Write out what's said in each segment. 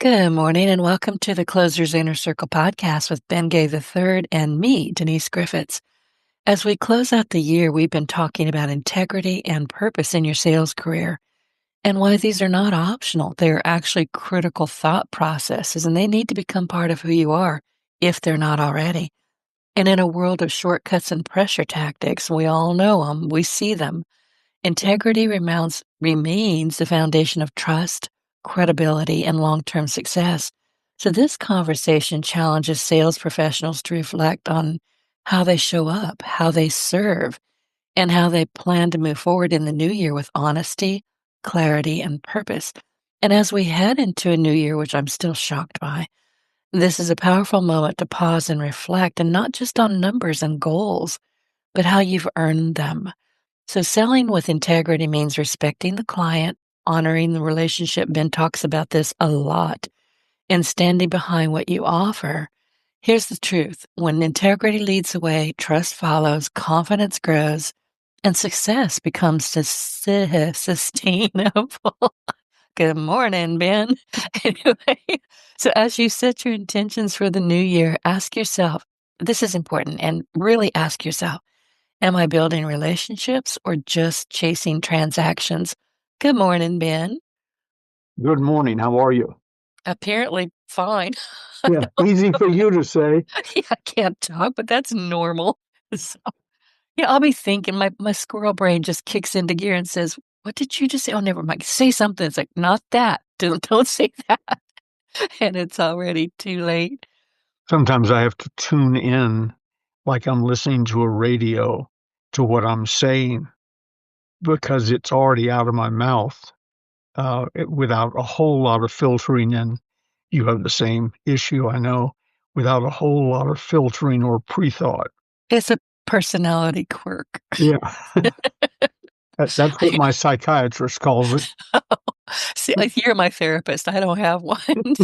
Good morning and welcome to the Closer's Inner Circle podcast with Ben Gay III and me, Denise Griffitts. As we close out the year, we've been talking about integrity and purpose in your sales career and why these are not optional. They're actually critical thought processes and they need to become part of who you are if they're not already. And in a world of shortcuts and pressure tactics, we all know them, we see them. Integrity remains the foundation of trust, credibility, and long-term success. So this conversation challenges sales professionals to reflect on how they show up, how they serve, and how they plan to move forward in the new year with honesty, clarity, and purpose. And as we head into a new year, which I'm still shocked by, this is a powerful moment to pause and reflect, and not just on numbers and goals, but how you've earned them. So selling with integrity means respecting the client, honoring the relationship. Ben talks about this a lot, and standing behind what you offer. Here's the truth. When integrity leads the way, trust follows, confidence grows, and success becomes sustainable. Good morning, Ben. Anyway, so as you set your intentions for the new year, ask yourself, this is important, and really ask yourself, am I building relationships or just chasing transactions? Good morning, Ben. Good morning. How are you? Apparently fine. Yeah, easy for you to say. Yeah, I can't talk, but that's normal. So, yeah, I'll be thinking, my squirrel brain just kicks into gear and says, what did you just say? Oh, never mind. Say something. It's like, not that. Don't say that. And it's already too late. Sometimes I have to tune in like I'm listening to a radio to what I'm saying because it's already out of my mouth without a whole lot of filtering in. You have the same issue, I know, without a whole lot of filtering or pre-thought. It's a personality quirk. Yeah, that's what my psychiatrist calls it. See, like, you're my therapist. I don't have one.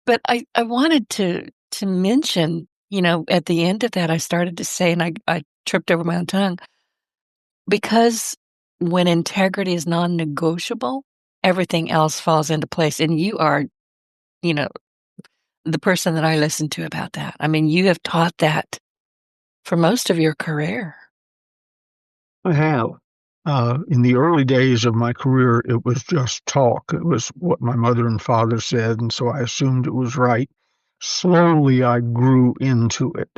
But I wanted to mention, at the end of that, I started to say, and I tripped over my own tongue, because when integrity is non-negotiable, everything else falls into place. And you are, you know, the person that I listen to about that. I mean, you have taught that for most of your career. I have. In the early days of my career, it was just talk. It was what my mother and father said, and so I assumed it was right. Slowly, I grew into it.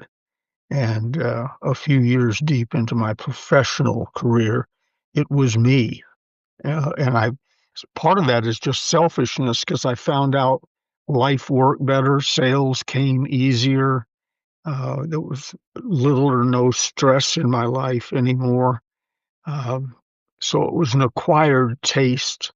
And a few years deep into my professional career, it was me. And part of that is just selfishness because I found out life worked better, sales came easier. There was little or no stress in my life anymore. Um, so it was an acquired taste,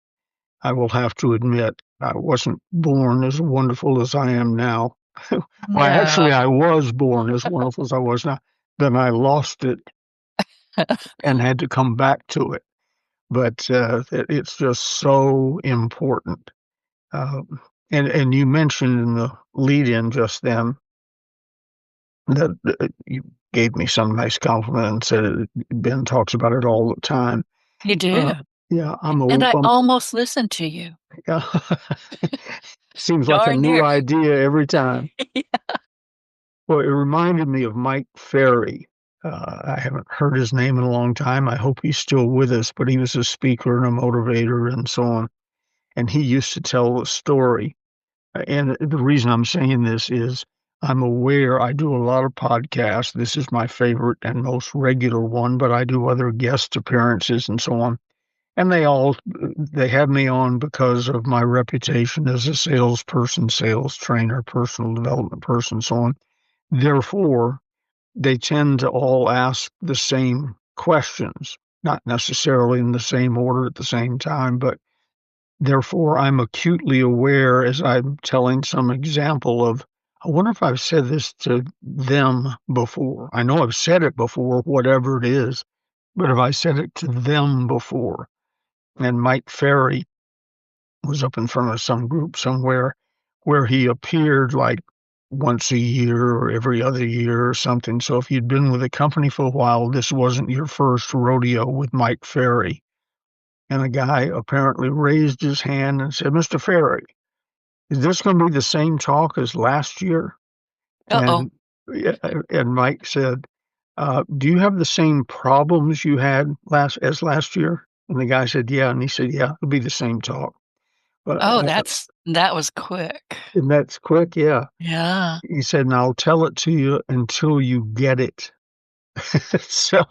I will have to admit. I wasn't born as wonderful as I am now. Well, actually, No. I was born as wonderful as I was now. Then I lost it and had to come back to it. But it's just so important. And you mentioned in the lead-in just then that you gave me some nice compliment and said Ben talks about it all the time. You do. Uh, yeah, And I almost listened to you. yeah. Seems like a Darn new near. idea every time. Well, it reminded me of Mike Ferry. I haven't heard his name in a long time. I hope he's still with us, but he was a speaker and a motivator and so on. And he used to tell the story. And the reason I'm saying this is I'm aware I do a lot of podcasts. This is my favorite and most regular one, but I do other guest appearances and so on. And they have me on because of my reputation as a salesperson, sales trainer, personal development person, so on. Therefore, they tend to all ask the same questions, not necessarily in the same order at the same time, but therefore I'm acutely aware as I'm telling some example of, I wonder if I've said this to them before. I know I've said it before, whatever it is, but have I said it to them before? And Mike Ferry was up in front of some group somewhere where he appeared like once a year or every other year or something. So if you'd been with the company for a while, this wasn't your first rodeo with Mike Ferry. And a guy apparently raised his hand and said, Mr. Ferry, is this going to be the same talk as last year? Uh-oh. And yeah, and Mike said, do you have the same problems you had last year? And the guy said, yeah. And he said, yeah, it'll be the same talk. But Oh, that was quick. and that's quick, yeah. Yeah. He said, and I'll tell it to you until you get it. So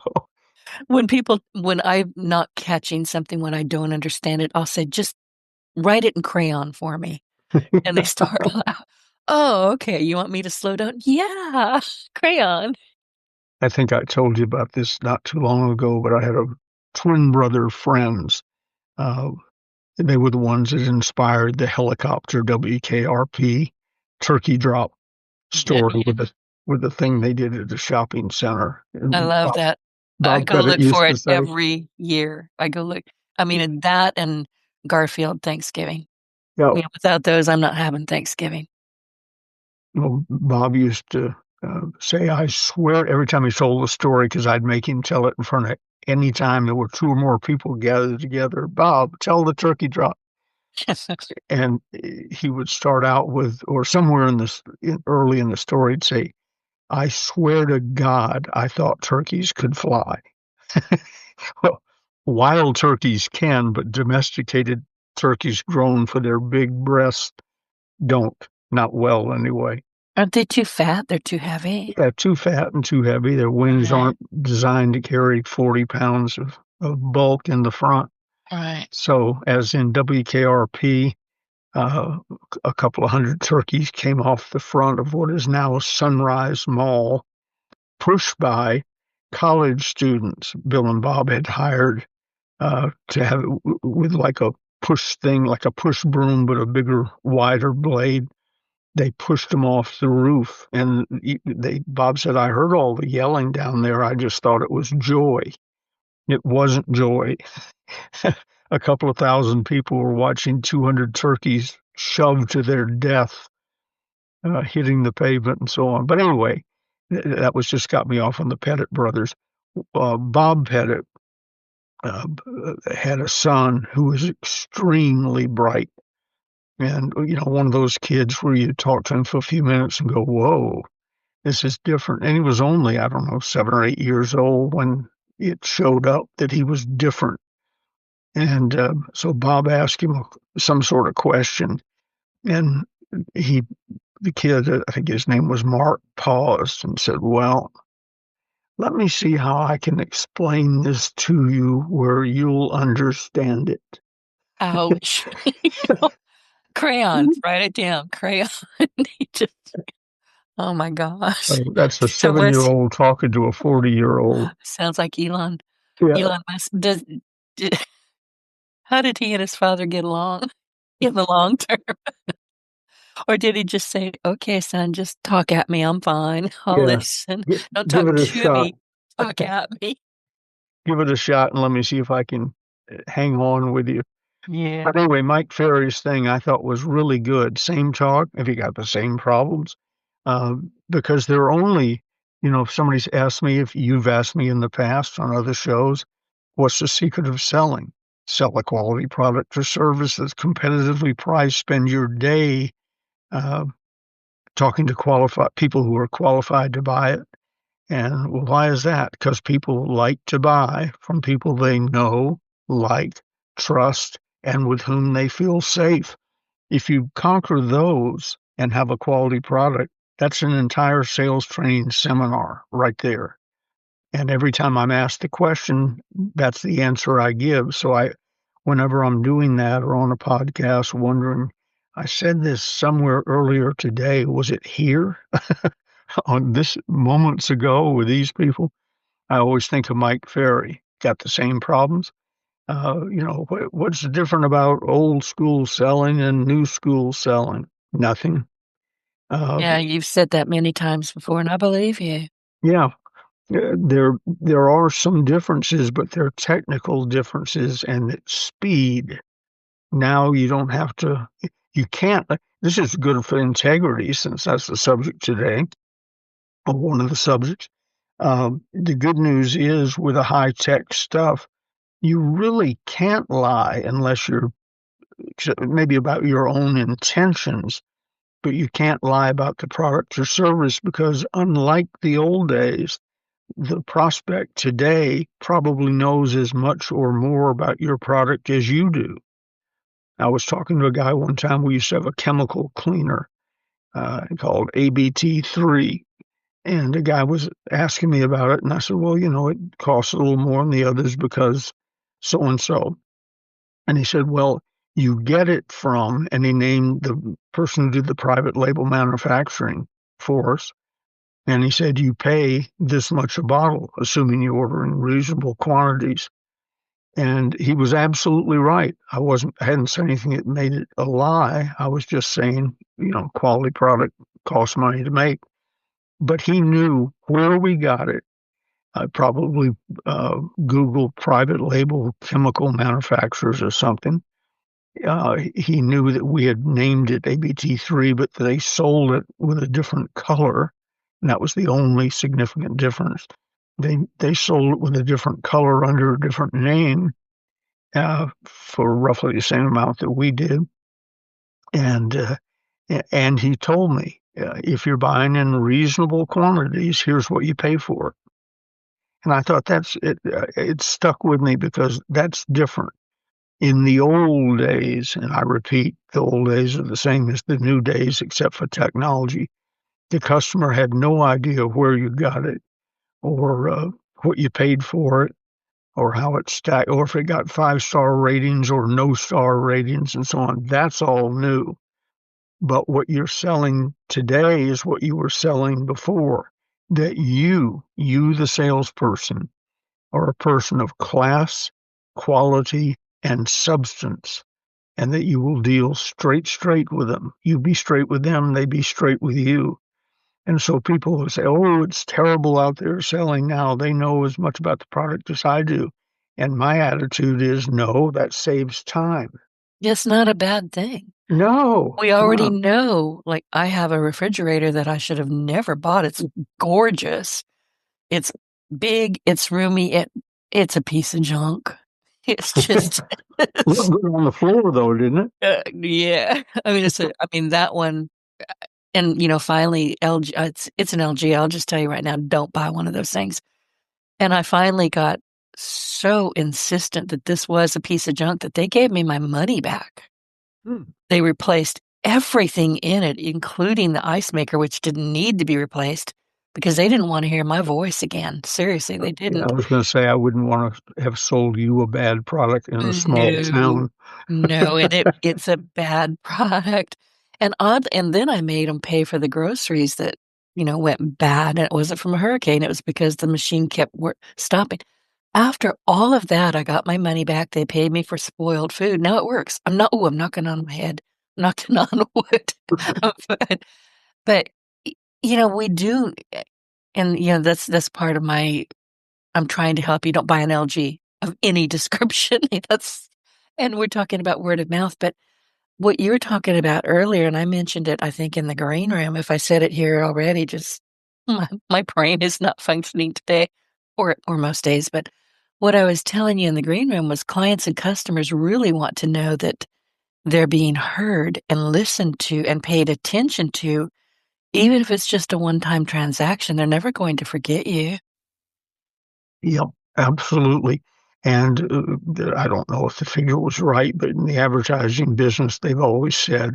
When I'm not catching something, when I don't understand it, I'll say, "Just write it in crayon for me." And they start laughing. "Oh, okay. You want me to slow down?" "Yeah, crayon." I think I told you about this not too long ago, but I had a twin brother friends. Uh, they were the ones that inspired the helicopter WKRP turkey drop Yeah, story with the thing they did at the shopping center. I And love that. I Bob go Pettit look used for to it say, every year. I go look I mean, and that and Garfield Thanksgiving. yeah, You know, without those, I'm not having Thanksgiving. well, Bob used to say, I swear every time he told the story, because I'd make him tell it in front of any time there were two or more people gathered together, Bob, tell the turkey drop. And he would start out with, or somewhere in this early in the story, he'd say, I swear to God, I thought turkeys could fly. Well, wild turkeys can, but domesticated turkeys grown for their big breasts don't. Not well, anyway. Aren't they too fat? They're too heavy? Yeah, too fat and too heavy. Their wings Right. aren't designed to carry 40 pounds of bulk in the front. Right. So, as in WKRP, uh, a couple of hundred turkeys came off the front of what is now Sunrise Mall, pushed by college students Bill and Bob had hired to have with like a push thing, like a push broom, but a bigger, wider blade. They pushed them off the roof, and Bob said, I heard all the yelling down there. I just thought it was joy. It wasn't joy. A couple of thousand people were watching 200 turkeys shoved to their death, hitting the pavement and so on. But anyway, that was just got me off on the Pettit brothers. Bob Pettit had a son who was extremely bright. And, one of those kids where you talk to him for a few minutes and go, whoa, this is different. And he was only, I don't know, 7 or 8 years old when it showed up that he was different. And so Bob asked him some sort of question. And the kid, I think his name was Mark, paused and said, well, let me see how I can explain this to you where you'll understand it. Ouch. Crayon. Write it down. Crayon. He just oh my gosh. That's a So was 7-year-old talking to a 40-year-old. sounds like Elon. Yeah, Elon Musk did how did he and his father get along in the long term? Or did he just say, "Okay, son, just talk at me, I'm fine. I'll yeah. listen. Don't Give talk it a to shot. me, talk at me." Give it a shot and let me see if I can hang on with you. Yeah. But anyway, Mike Ferry's thing I thought was really good. Same talk, if you got the same problems, because there are only, if somebody's asked me, if you've asked me in the past on other shows, what's the secret of selling? Sell a quality product or service that's competitively priced. Spend your day uh, talking to qualified people who are qualified to buy it. And why is that? Because people like to buy from people they know, like, trust, and with whom they feel safe. If you conquer those and have a quality product, that's an entire sales training seminar right there. And every time I'm asked the question, that's the answer I give. So whenever I'm doing that or on a podcast wondering, I said this somewhere earlier today, was it here on this moments ago with these people? I always think of Mike Ferry. Got the same problems. What's different about old school selling and new school selling? Nothing. Uh, Yeah, you've said that many times before, and I believe you. yeah, there are some differences, but they're technical differences and it's speed. Now you don't have to. You can't. This is good for integrity, since that's the subject today, or one of the subjects. The good news is with the high tech stuff, you really can't lie unless you're maybe about your own intentions, but you can't lie about the product or service because unlike the old days, the prospect today probably knows as much or more about your product as you do. I was talking to a guy one time. We used to have a chemical cleaner called ABT3. And the guy was asking me about it. And I said, well, it costs a little more than the others because so and so. And he said, well, you get it from, and he named the person who did the private label manufacturing for us. And he said, you pay this much a bottle, assuming you order in reasonable quantities. And he was absolutely right. I hadn't said anything that made it a lie. I was just saying, quality product costs money to make. But he knew where we got it. I probably Googled private label chemical manufacturers or something. He knew that we had named it ABT3, but they sold it with a different color. And that was the only significant difference. They sold it with a different color under a different name for roughly the same amount that we did. And he told me, if you're buying in reasonable quantities, here's what you pay for it. And I thought that's it. It stuck with me because that's different. In the old days, and I repeat, the old days are the same as the new days, except for technology. The customer had no idea where you got it, or what you paid for it, or how it stacked, or if it got 5-star ratings or no star ratings, and so on. That's all new. But what you're selling today is what you were selling before. That you, the salesperson, are a person of class, quality, and substance, and that you will deal straight with them. You be straight with them, they be straight with you. And so people who say, oh, it's terrible out there selling now, they know as much about the product as I do. And my attitude is, no, that saves time. It's not a bad thing. No. We already know, like, I have a refrigerator that I should have never bought. It's gorgeous. It's big. It's roomy. It's a piece of junk. It's just Looked good on the floor, though, didn't it? yeah. I mean, that one, and finally, LG. It's an LG. I'll just tell you right now, don't buy one of those things. And I finally got so insistent that this was a piece of junk that they gave me my money back. They replaced everything in it, including the ice maker, which didn't need to be replaced because they didn't want to hear my voice again. Seriously, they Yeah, didn't. I was going to say I wouldn't want to have sold you a bad product in a small town. No, and it's a bad product. And then I made them pay for the groceries that, went bad. And it wasn't from a hurricane. It was because the machine kept stopping. After all of that, I got my money back. They paid me for spoiled food. Now it works. I'm knocking on my head. I'm knocking on wood. But we do, and that's part of I'm trying to help you. Don't buy an LG of any description. And we're talking about word of mouth, but what you were talking about earlier, and I mentioned it, I think, in the green room. If I said it here already, just my brain is not functioning today, or most days. But what I was telling you in the green room was clients and customers really want to know that they're being heard and listened to and paid attention to, even if it's just a one-time transaction. They're never going to forget you. Yep, absolutely. And I don't know if the figure was right, but in the advertising business, they've always said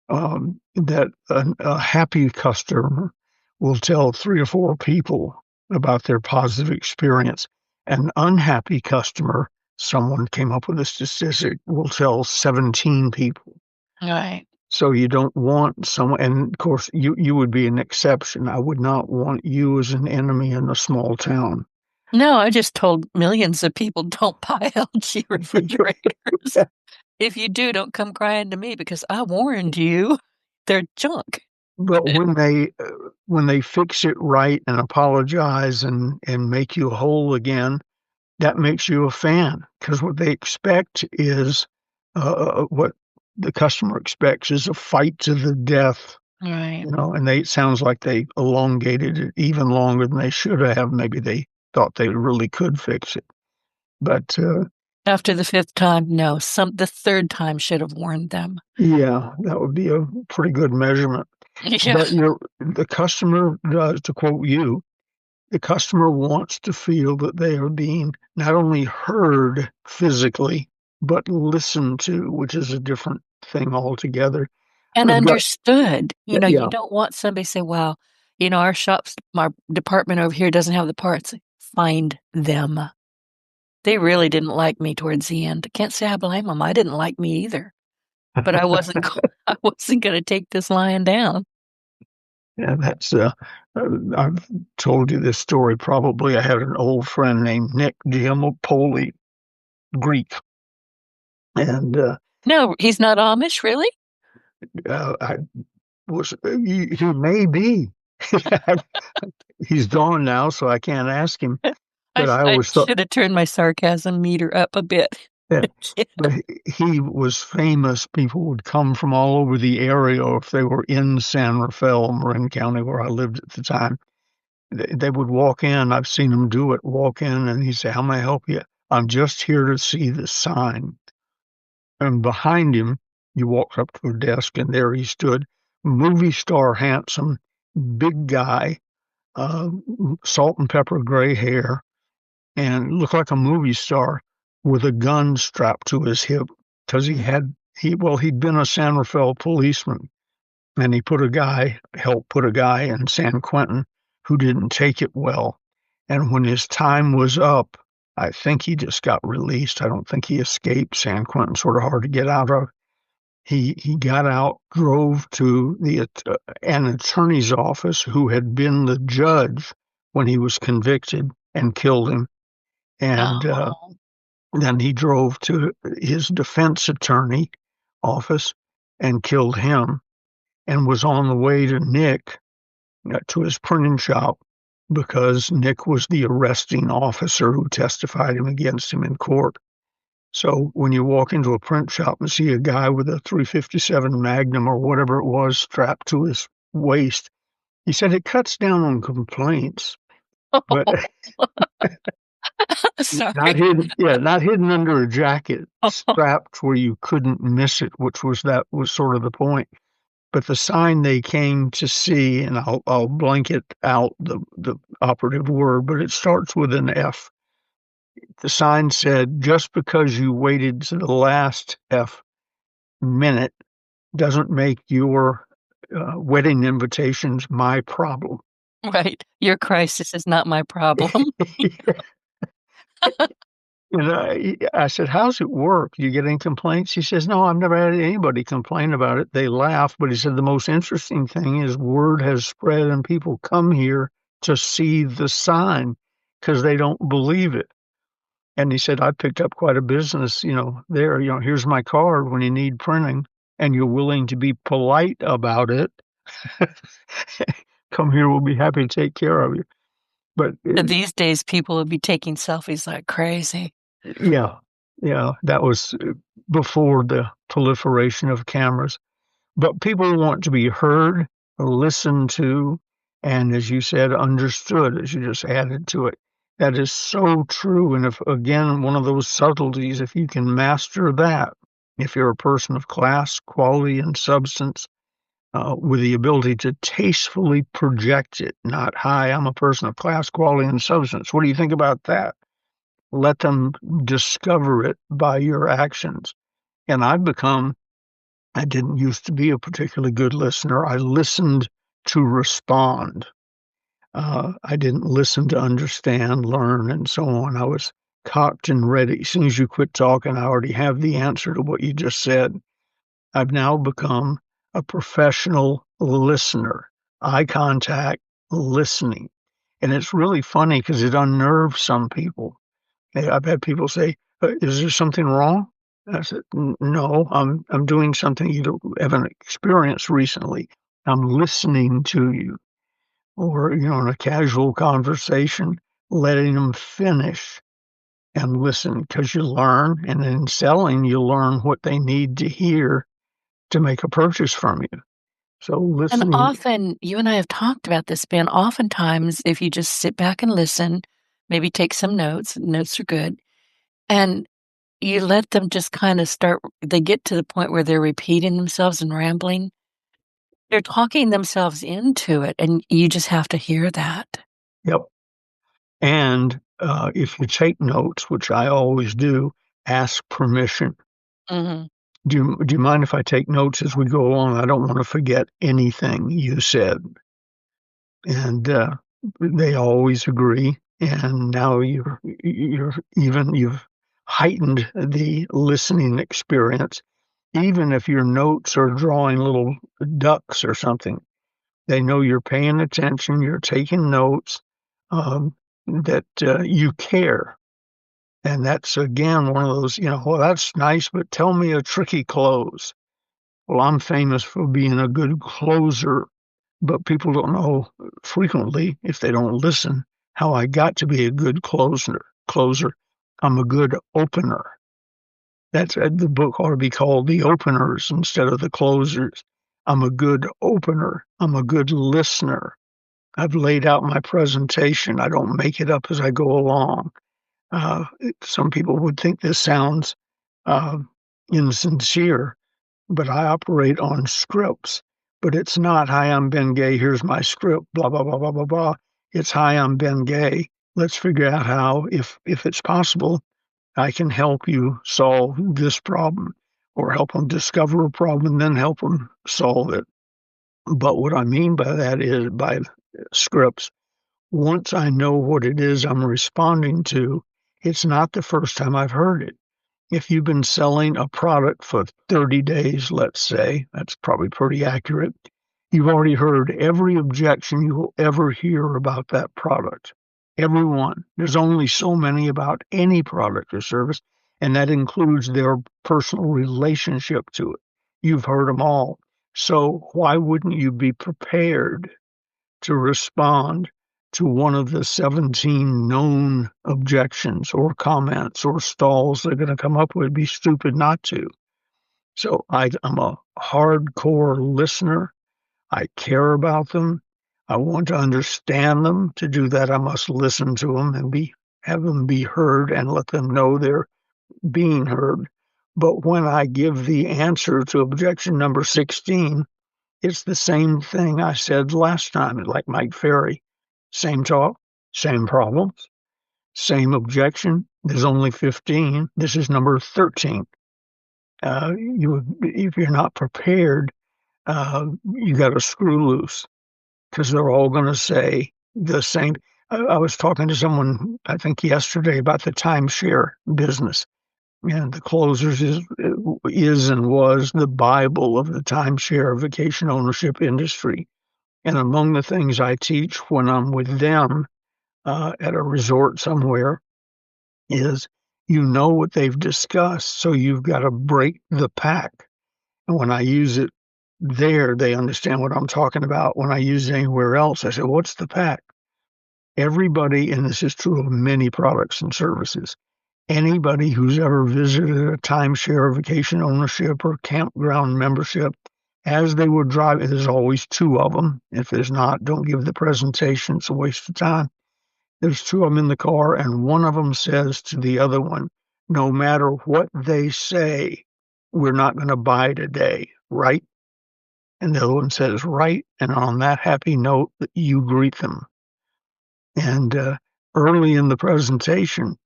that a happy customer will tell 3 or 4 people about their positive experience. An unhappy customer, someone came up with a statistic, will tell 17 people. Right. So you don't want someone, and of course, you would be an exception. I would not want you as an enemy in a small town. No, I just told millions of people don't buy LG refrigerators. If you do, don't come crying to me because I warned you. They're junk. But when they fix it right and apologize and make you whole again, that makes you a fan because what they expect is what the customer expects is a fight to the death, Right. and it sounds like they elongated it even longer than they should have. Maybe they thought they really could fix it. But After the fifth time, no. The third time should have warned them. Yeah, that would be a pretty good measurement. Yeah. But the customer does, to quote you, the customer wants to feel that they are being not only heard physically, but listened to, which is a different thing altogether. And I've got, understood. You yeah, don't want somebody to say, well, our department over here doesn't have the parts. Find them. They really didn't like me towards the end. Can't say I blame them. I didn't like me either. But I wasn't I wasn't going to take this lying down. yeah, I've told you this story probably. I had an old friend named Nick Giamopoli, Greek, and No, he's not Amish, really? I was, he may be. He's gone now, so I can't ask him. But I I always thought, should have turned my sarcasm meter up a bit. yeah, Yeah. but he was famous. People would come from all over the area, or if they were in San Rafael, Marin County, where I lived at the time, they would walk in. I've seen them do it, walk in, and he'd say, "How may I help you? I'm just here to see the sign." And behind him, you walked up to a desk, and there he stood, movie star handsome, big guy, uh, salt and pepper gray hair, and looked like a movie star with a gun strapped to his hip because he'd been a San Rafael policeman, and helped put a guy in San Quentin who didn't take it well. And when his time was up, I think he just got released. I don't think he escaped. San Quentin's sort of hard to get out of. He got out, drove to an attorney's office who had been the judge when he was convicted and killed him. And Oh, then he drove to his defense attorney office and killed him, and was on the way to Nick, to his printing shop, because Nick was the arresting officer who testified him against him in court. So when you walk into a print shop and see a guy with a 357 Magnum or whatever it was strapped to his waist, he said it cuts down on complaints, but not sorry. hidden, yeah, not hidden under a jacket, strapped where you couldn't miss it, that was sort of the point. But the sign they came to see, and I'll blanket out the operative word, but it starts with an F. The sign said, "Just because you waited to the last F minute doesn't make your wedding invitations my problem." Right. Your crisis is not my problem. And I said, "How's it work? You get any complaints?" He says, "No, I've never had anybody complain about it. They laugh." But he said, "The most interesting thing is word has spread and people come here to see the sign because they don't believe it." And he said, "I picked up quite a business, there. Here's my card when you need printing and you're willing to be polite about it. Come here. We'll be happy to take care of you." But These days, people would be taking selfies like crazy. yeah, yeah, that was before the proliferation of cameras. But people want to be heard, listened to, and as you said, understood, as you just added to it. That is so true. And if, again, one of those subtleties, if you can master that, if you're a person of class, quality, and substance, with the ability to tastefully project it, not, "Hi, I'm a person of class, quality, and substance. What do you think about that?" Let them discover it by your actions. And I didn't used to be a particularly good listener. I listened to respond. I didn't listen to understand, learn, and so on. I was cocked and ready. As soon as you quit talking, I already have the answer to what you just said. I've now become a professional listener, eye contact, listening. And it's really funny because it unnerves some people. I've had people say, "Is there something wrong?" I said, No, I'm doing something haven't experienced recently. I'm listening to you." Or, in a casual conversation, letting them finish and listen, because you learn, and in selling, you learn what they need to hear to make a purchase from you. So And listening, often, you and I have talked about this, Ben. Oftentimes, if you just sit back and listen, maybe take some notes, notes are good, and you let them just kinda start they get to the point where they're repeating themselves and rambling. They're talking themselves into it, and you just have to hear that. Yep. And, if you take notes, which I always do, ask permission. Mhm. Do you mind if I take notes as we go along? I don't wanna forget anything you said." And, they always agree, and now you've heightened the listening experience. Even if your notes are drawing little ducks or something, they know you're paying attention, you're taking notes, that, you care. And that's, again, one of those, "Well, that's nice, but tell me a tricky close." Well, I'm famous for being a good closer, but people don't know frequently, if they don't listen, how I got to be a good closer. I'm a good opener. That's the book ought to be called The Openers instead of The Closers. I'm a good opener. I'm a good listener. I've laid out my presentation. I don't make it up as I go along. Some people would think this sounds uh, insincere, but I operate on scripts. But it's not, "Hi, I'm Ben Gay. Here's my script, blah, blah, blah, blah, blah, blah." It's, "Hi, I'm Ben Gay. Let's figure out how, if it's possible, I can help you solve this problem," or help them discover a problem and then help them solve it. But what I mean by that is by scripts, once I know what it is I'm responding to, it's not the first time I've heard it. If you've been selling a product for 30 days, let's say, that's probably pretty accurate, you've already heard every objection you will ever hear about that product. Every one. There's only so many about any product or service, and that includes their personal relationship to it. You've heard them all. So why wouldn't you be prepared to respond to one of the 17 known objections or comments or stalls they're gonna come up with? It'd be stupid not to. So I'm a hardcore listener. I care about them. I want to understand them. To do that, I must listen to them and have them be heard and let them know they're being heard. But when I give the answer to objection number 16, it's the same thing I said last time, like Mike Ferry. Same talk, same problems, same objection. There's only 15. This is number 13. If you're not prepared, you got to screw loose because they're all going to say the same. I was talking to someone, I think yesterday, about the timeshare business. And the closers is and was the Bible of the timeshare vacation ownership industry. And among the things I teach when I'm with them at a resort somewhere is, what they've discussed, so you've got to break the pack. And when I use it there, they understand what I'm talking about. When I use it anywhere else, I say, "What's the pack?" Everybody, and this is true of many products and services, anybody who's ever visited a timeshare, vacation ownership, or campground membership, as they would drive, there's always two of them. If there's not, don't give the presentation. It's a waste of time. There's two of them in the car, and one of them says to the other one, "No matter what they say, we're not going to buy today, right?" And the other one says, "Right." And on that happy note, you greet them. And early in the presentation,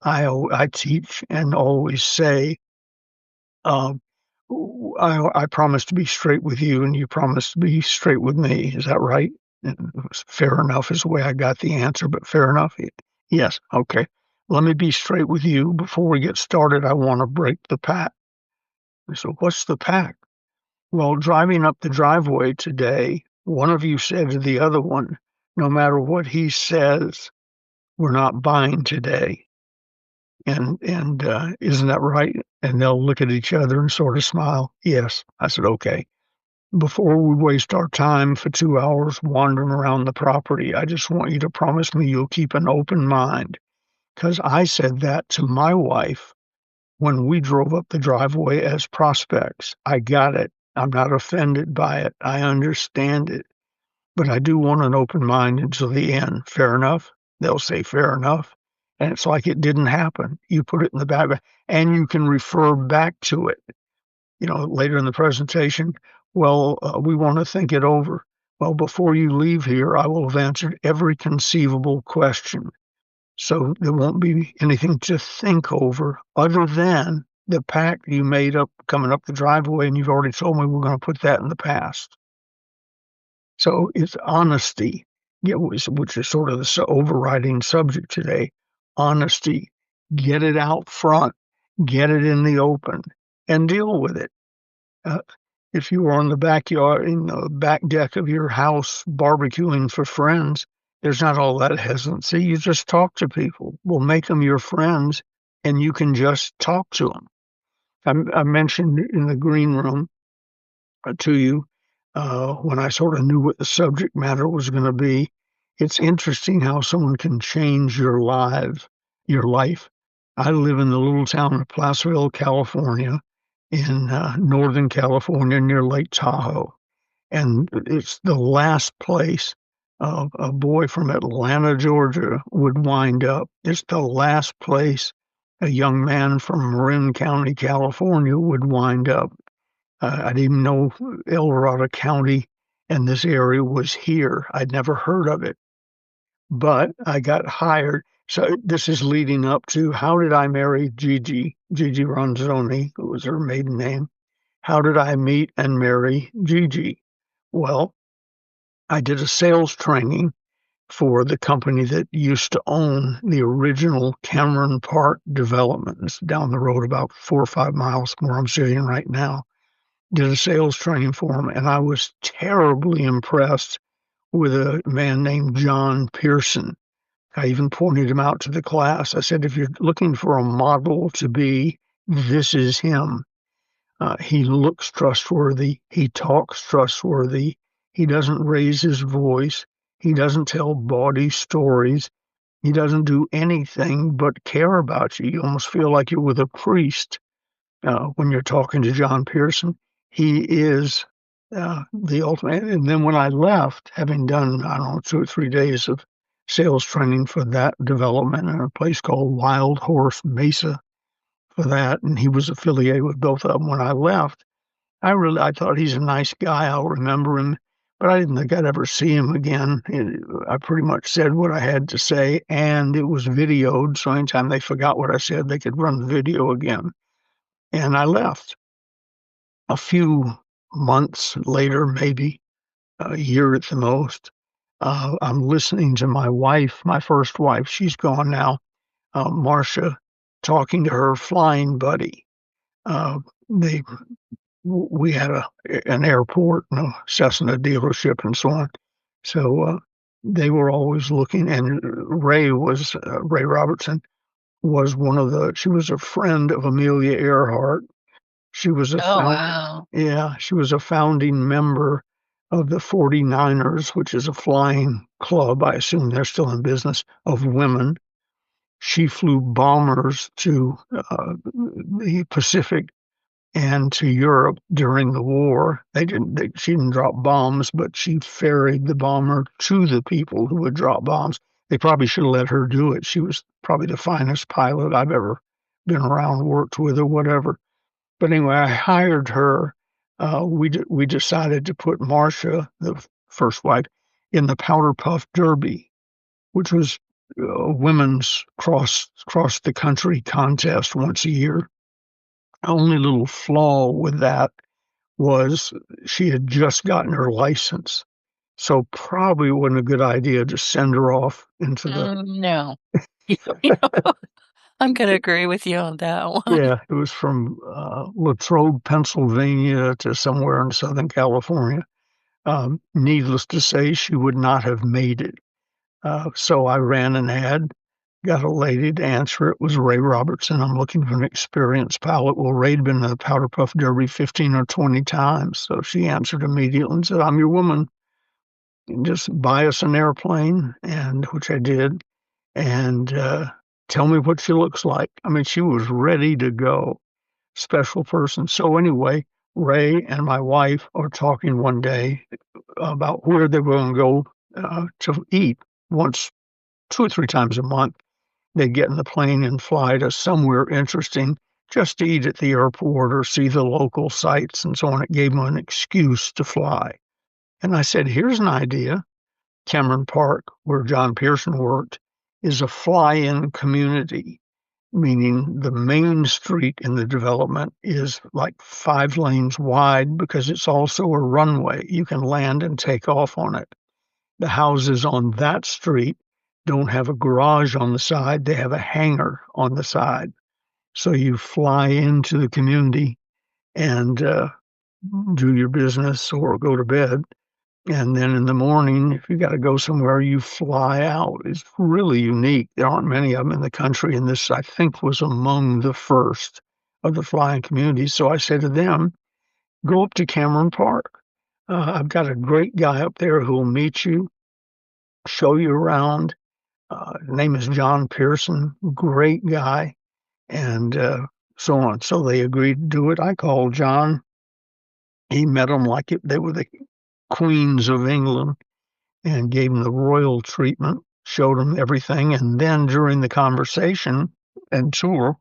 I teach and always say, um, I promise to be straight with you, and you promise to be straight with me. Is that right?" And it was fair enough is the way I got the answer, but fair enough. Yes, okay. "Let me be straight with you. Before we get started, I want to break the pack." I said, "What's the pack?" "Well, driving up the driveway today, one of you said to the other one, 'No matter what he says, we're not buying today.' And isn't that right?" And they'll look at each other and sort of smile. "Yes." I said, "Okay. Before we waste our time for 2 hours wandering around the property, I just want you to promise me you'll keep an open mind. Because I said that to my wife when we drove up the driveway as prospects. I got it. I'm not offended by it. I understand it. But I do want an open mind until the end. Fair enough?" They'll say, "Fair enough." And it's like it didn't happen. You put it in the back, and you can refer back to it, later in the presentation. Well, we want to think it over. Well, before you leave here, I will have answered every conceivable question. So there won't be anything to think over other than the pact you made up coming up the driveway, and you've already told me we're going to put that in the past. So it's honesty, which is sort of the overriding subject today. Honesty, get it out front, get it in the open, and deal with it. Uh, if you were on the backyard, in the back deck of your house, barbecuing for friends, there's not all that hesitancy. You just talk to people. Well, make them your friends, and you can just talk to them. I mentioned in the green room to you when I sort of knew what the subject matter was going to be. It's interesting how someone can change your life. I live in the little town of Placerville, California, in Northern California near Lake Tahoe. And it's the last place a boy from Atlanta, Georgia would wind up. It's the last place a young man from Marin County, California would wind up. I didn't even know El Dorado County and this area was here. I'd never heard of it, but I got hired. So this is leading up to, how did I marry Gigi Ronzoni, who was her maiden name? How did I meet and marry Gigi? Well, I did a sales training for the company that used to own the original Cameron Park development. It's down the road about 4 or 5 miles from where I'm sitting right now. Did a sales training for him, and I was terribly impressed with a man named John Pearson. I even pointed him out to the class. I said, if you're looking for a model to be, this is him. He looks trustworthy. He talks trustworthy. He doesn't raise his voice. He doesn't tell bawdy stories. He doesn't do anything but care about you. You almost feel like you're with a priest when you're talking to John Pearson. He is the ultimate. And then when I left, having done, I don't know, 2 or 3 days of sales training for that development in a place called Wild Horse Mesa for that, and he was affiliated with both of them. When I left, I thought he's a nice guy. I'll remember him, but I didn't think I'd ever see him again. I pretty much said what I had to say, and it was videoed, so anytime they forgot what I said, they could run the video again. And I left. A few months later, maybe a year at the most, I'm listening to my wife, my first wife, she's gone now, Marcia, talking to her flying buddy. Uh, they we had an airport and a Cessna dealership and so on. So they were always looking, and Ray Robertson was she was a friend of Amelia Earhart. She was Oh, wow. she was a founding member of the 49ers, which is a flying club. I assume they're still in business, of women. She flew bombers to the Pacific and to Europe during the war. She didn't drop bombs, but she ferried the bomber to the people who would drop bombs. They probably should have let her do it. She was probably the finest pilot I've ever been around, worked with, or whatever. But anyway, I hired her. We decided to put Marcia, the first wife, in the Powder Puff Derby, which was a women's cross the country contest once a year. Only little flaw with that was she had just gotten her license, so probably wasn't a good idea to send her off into the. No. I'm gonna agree with you on that one. Yeah, it was from Latrobe, Pennsylvania to somewhere in Southern California. Needless to say, she would not have made it. So I ran an ad, got a lady to answer. It was Ray Robertson. I'm looking for an experienced pilot. Well, Ray'd been in the Powder Puff Derby 15 or 20 times. So she answered immediately and said, I'm your woman. Just buy us an airplane, and which I did, and tell me what she looks like. I mean, she was ready to go. Special person. So anyway, Ray and my wife are talking one day about where they were going to go to eat once, 2 or 3 times a month. they'd get in the plane and fly to somewhere interesting just to eat at the airport or see the local sites and so on. It gave them an excuse to fly. And I said, here's an idea. Cameron Park, where John Pearson worked, is a fly-in community, meaning the main street in the development is like 5 lanes wide because it's also a runway. You can land and take off on it. The houses on that street don't have a garage on the side, they have a hangar on the side. So you fly into the community and do your business or go to bed. And then in the morning, if you got to go somewhere, you fly out. It's really unique. There aren't many of them in the country, and this, I think, was among the first of the flying communities. So I said to them, go up to Cameron Park. I've got a great guy up there who will meet you, show you around. His name is John Pearson, great guy, and so on. So they agreed to do it. I called John. He met them like they were the queens of England and gave them the royal treatment, showed them everything. And then during the conversation and tour,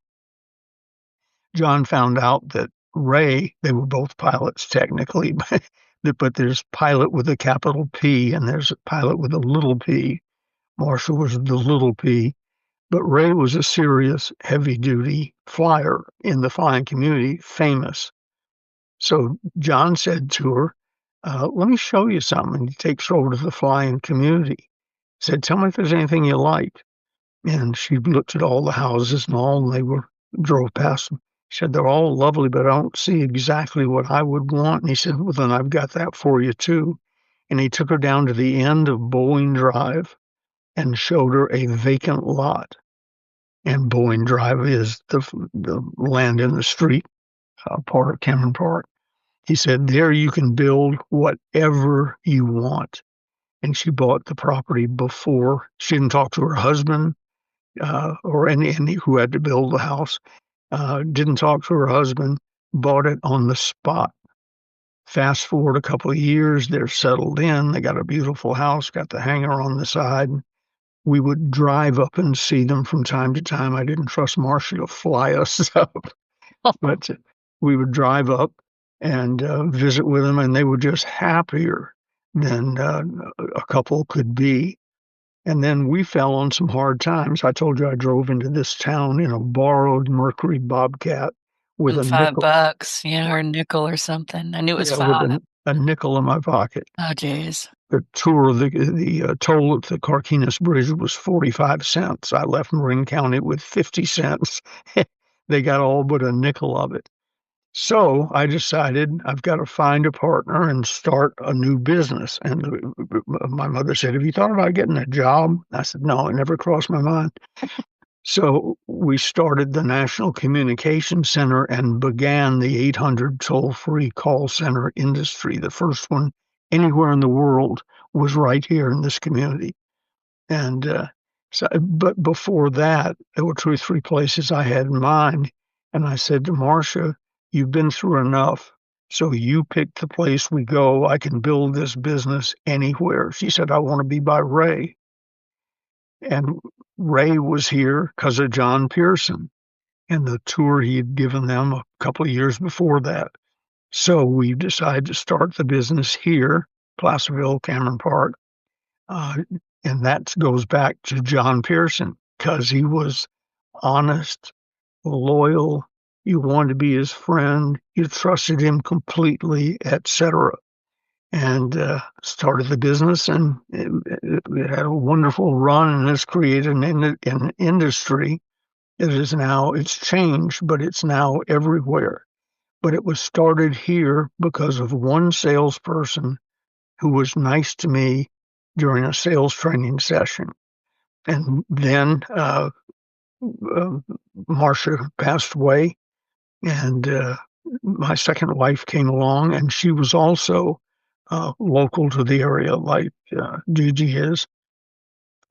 John found out that Ray, they were both pilots technically, but there's pilot with a capital P and there's a pilot with a little p. Marshall was the little p. But Ray was a serious heavy-duty flyer in the flying community, famous. So John said to her, let me show you something. And he takes her over to the flying community. Said, tell me if there's anything you like. And she looked at all the houses and all, and drove past them. She said, they're all lovely, but I don't see exactly what I would want. And he said, well, then I've got that for you too. And he took her down to the end of Boeing Drive and showed her a vacant lot. And Boeing Drive is the land in the street, part of Cameron Park. He said, there you can build whatever you want. And she bought the property before. She didn't talk to her husband or any who had to build the house. Didn't talk to her husband, bought it on the spot. Fast forward a couple of years, they're settled in. They got a beautiful house, got the hangar on the side. We would drive up and see them from time to time. I didn't trust Marcia to fly us up, but we would drive up and visit with them, and they were just happier than a couple could be. And then we fell on some hard times. I told you I drove into this town in a borrowed Mercury Bobcat with And a nickel. $5, yeah, or a nickel or something. I knew it was With five. a nickel in my pocket. Oh, geez. The tour of the toll at the Carquinez Bridge was 45 cents. I left Marin County with 50 cents. They got all but a nickel of it. So I decided I've got to find a partner and start a new business. And my mother said, have you thought about getting a job? I said, no, it never crossed my mind. So we started the National Communication Center and began the 800 toll-free call center industry. The first one anywhere in the world was right here in this community. And but before that, there were 2 or 3 places I had in mind. And I said to Marcia, you've been through enough, so you pick the place we go. I can build this business anywhere. She said, I want to be by Ray. And Ray was here because of John Pearson and the tour he had given them a couple of years before that. So we decided to start the business here, Placerville, Cameron Park. And that goes back to John Pearson because he was honest, loyal. You wanted to be his friend. You trusted him completely, etc. And started the business, and it had a wonderful run, and it's created an industry that is now, it's changed, but it's now everywhere. But it was started here because of one salesperson who was nice to me during a sales training session. And then Marcia passed away, and my second wife came along, and she was also local to the area like Gigi is.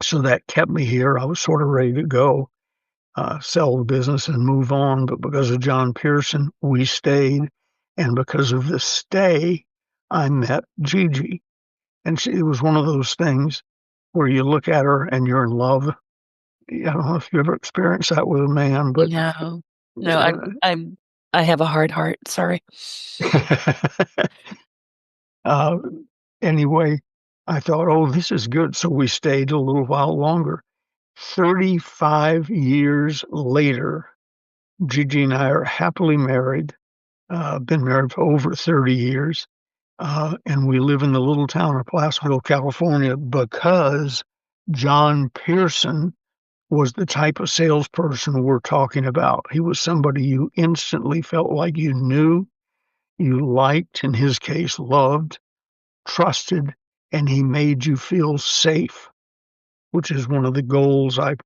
So that kept me here. I was sort of ready to go, sell the business and move on. But because of John Pearson, we stayed. And because of the stay, I met Gigi. And it was one of those things where you look at her and you're in love. I don't know if you ever experienced that with a man, but No. No, uh, I have a hard heart, sorry. uh, anyway, I thought, oh, this is good. So we stayed a little while longer. 35 years later, Gigi and I are happily married, been married for over 30 years, and we live in the little town of Placerville, California, because John Pearson was the type of salesperson we're talking about. He was somebody you instantly felt like you knew, you liked, in his case, loved, trusted, and he made you feel safe, which is one of the goals I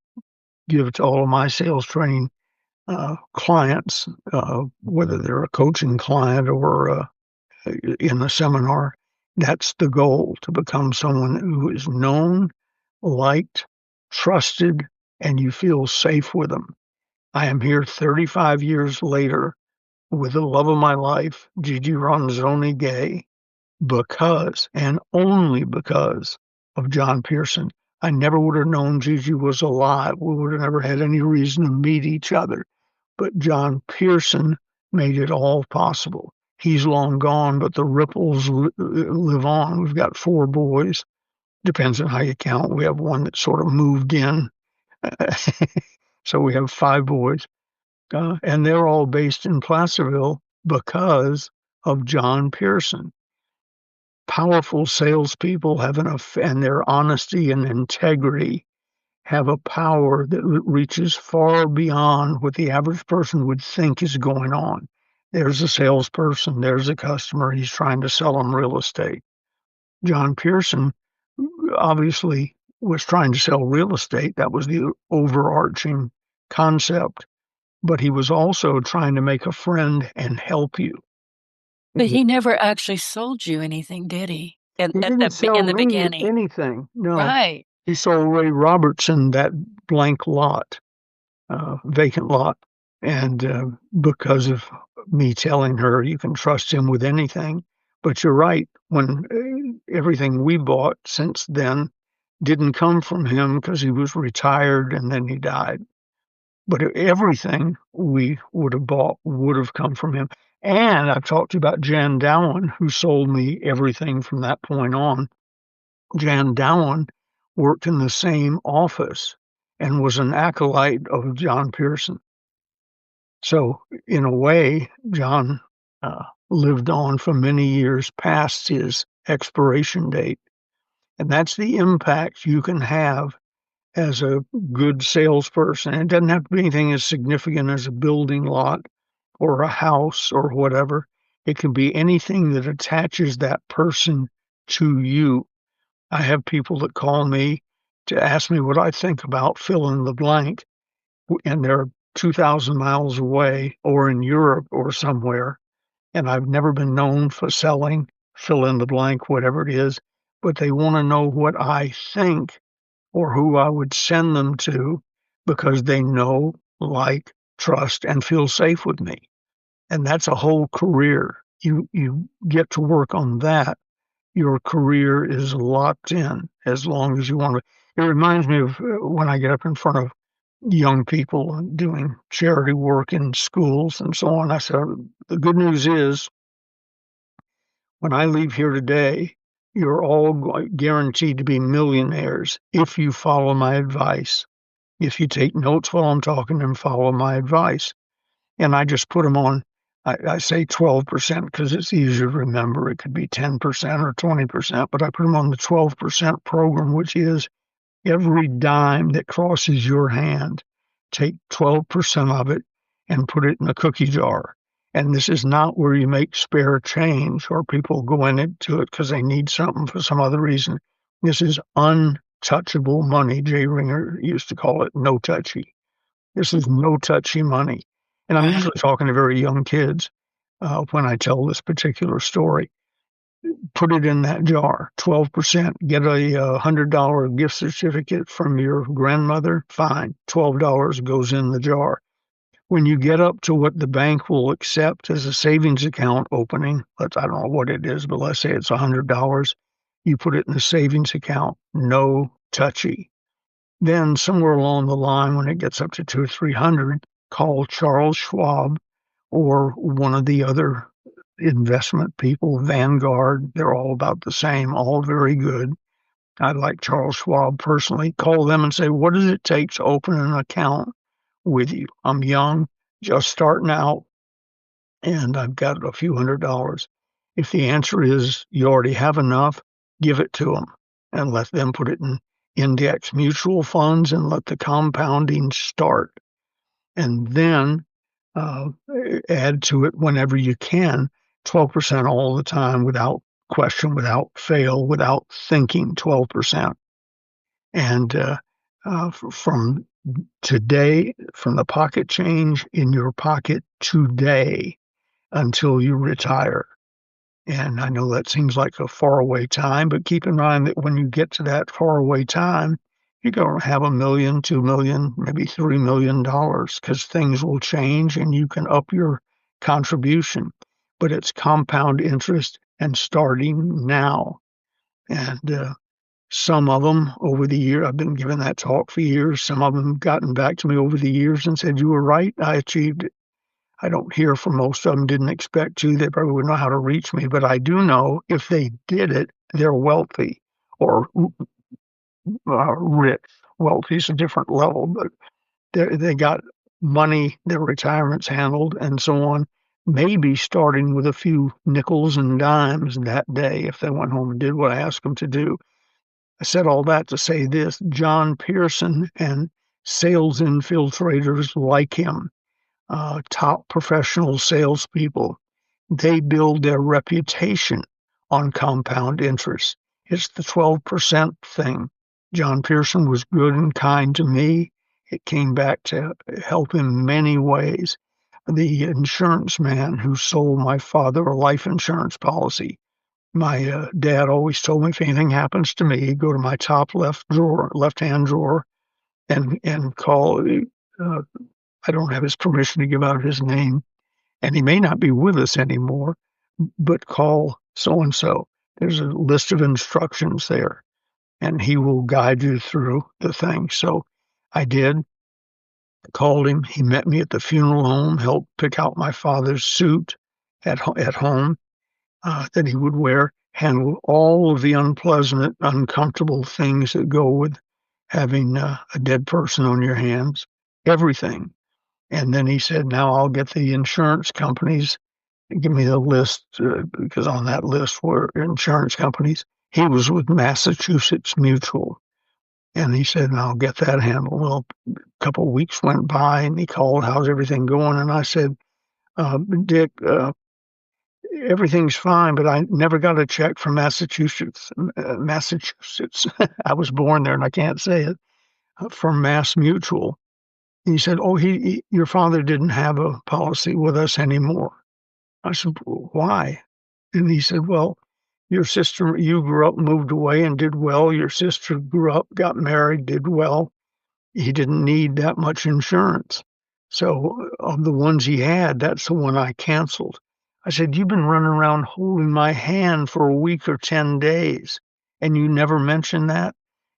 give to all of my sales training clients, whether they're a coaching client or in a seminar. That's the goal, to become someone who is known, liked, trusted, and you feel safe with them. I am here 35 years later with the love of my life, Gigi Ronzoni Gay, because, and only because, of John Pearson. I never would have known Gigi was alive. We would have never had any reason to meet each other. But John Pearson made it all possible. He's long gone, but the ripples live on. We've got 4 boys. Depends on how you count. We have one that sort of moved in. So we have 5 boys. And they're all based in Placerville because of John Pearson. Powerful salespeople have and their honesty and integrity have a power that reaches far beyond what the average person would think is going on. There's a salesperson, there's a customer, he's trying to sell them real estate. John Pearson obviously was trying to sell real estate. That was the overarching concept. But he was also trying to make a friend and help you. But he never actually sold you anything, did he? He didn't sell In the me beginning. anything. No, Right. he sold Ray Robertson that blank lot, vacant lot. And because of me telling her you can trust him with anything. But you're right. When everything we bought since then didn't come from him because he was retired and then he died. But everything we would have bought would have come from him. And I've talked to you about Jan Dowan, who sold me everything from that point on. Jan Dowan worked in the same office and was an acolyte of John Pearson. So, in a way, John lived on for many years past his expiration date. And that's the impact you can have as a good salesperson. It doesn't have to be anything as significant as a building lot or a house or whatever. It can be anything that attaches that person to you. I have people that call me to ask me what I think about fill in the blank, and they're 2,000 miles away or in Europe or somewhere, and I've never been known for selling fill in the blank, whatever it is, but they want to know what I think or who I would send them to because they know, like, trust, and feel safe with me. And that's a whole career. You get to work on that. Your career is locked in as long as you want to. It reminds me of when I get up in front of young people and doing charity work in schools and so on. I said, the good news is when I leave here today, you're all guaranteed to be millionaires if you follow my advice. If you take notes while I'm talking and follow my advice. And I just put them on, I say 12% because it's easier to remember. It could be 10% or 20%, but I put them on the 12% program, which is every dime that crosses your hand, take 12% of it and put it in a cookie jar. And this is not where you make spare change or people go into it because they need something for some other reason. This is untouchable money. Jay Ringer used to call it no touchy. This is no touchy money. And I'm Right. usually talking to very young kids when I tell this particular story. Put it in that jar, 12%. Get a $100 gift certificate from your grandmother, fine. $12 goes in the jar. When you get up to what the bank will accept as a savings account opening, I don't know what it is, but let's say it's $100, you put it in the savings account, no touchy. Then somewhere along the line, when it gets up to 200 or 300, call Charles Schwab or one of the other investment people, Vanguard. They're all about the same, all very good. I like Charles Schwab personally. Call them and say, what does it take to open an account with you? I'm young, just starting out, and I've got a few $100s. If the answer is you already have enough, give it to them and let them put it in index mutual funds and let the compounding start. And then uh, add to it whenever you can, 12% all the time without question, without fail, without thinking, 12%. And from today, from the pocket change in your pocket today until you retire. And I know that seems like a faraway time, but keep in mind that when you get to that faraway time, you're going to have $1 million, $2 million, maybe $3 million because things will change and you can up your contribution. But it's compound interest and starting now. And some of them over the year, I've been giving that talk for years. Some of them gotten back to me over the years and said, you were right, I achieved it. I don't hear from most of them, didn't expect to. They probably wouldn't know how to reach me, but I do know if they did it, they're wealthy or rich. Wealthy is a different level, but they got money, their retirement's handled, and so on. Maybe starting with a few nickels and dimes that day if they went home and did what I asked them to do. I said all that to say this: John Pearson and sales infiltrators like him, top professional salespeople, they build their reputation on compound interest. It's the 12% thing. John Pearson was good and kind to me. It came back to help in many ways. The insurance man who sold my father a life insurance policy. My dad always told me if anything happens to me, go to my top left-hand drawer, and call. I don't have his permission to give out his name, and he may not be with us anymore, but call so and so. There's a list of instructions there, and he will guide you through the thing. So I did, called him. He met me at the funeral home, helped pick out my father's suit at home that he would wear, handled all of the unpleasant, uncomfortable things that go with having a dead person on your hands, everything. And then he said, now I'll get the insurance companies, give me the list, because on that list were insurance companies. He was with Massachusetts Mutual. And he said, and I'll get that handled. Well, a couple of weeks went by and he called, how's everything going? And I said, Dick, everything's fine, but I never got a check from Massachusetts. Massachusetts. I was born there and I can't say it. From Mass Mutual. And he said, oh, your father didn't have a policy with us anymore. I said, why? And he said, well, your sister, you grew up, moved away and did well. Your sister grew up, got married, did well. He didn't need that much insurance. So of the ones he had, that's the one I canceled. I said, you've been running around holding my hand for a week or 10 days, and you never mentioned that?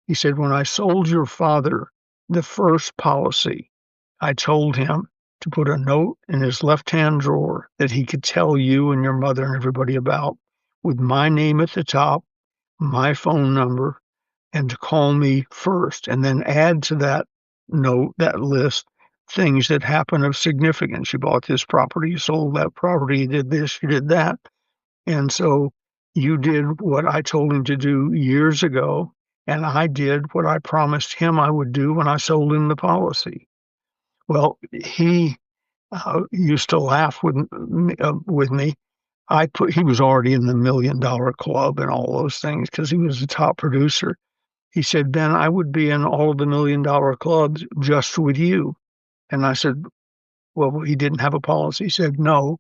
He said, when I sold your father the first policy, I told him to put a note in his left-hand drawer that he could tell you and your mother and everybody about, with my name at the top, my phone number, and to call me first, and then add to that note, that list, things that happen of significance. You bought this property, you sold that property, you did this, you did that. And so you did what I told him to do years ago, and I did what I promised him I would do when I sold him the policy. Well, he used to laugh with me. He was already in the $1 million club and all those things because he was a top producer. He said, Ben, I would be in all of the $1 million clubs just with you. And I said, well, he didn't have a policy. He said, no,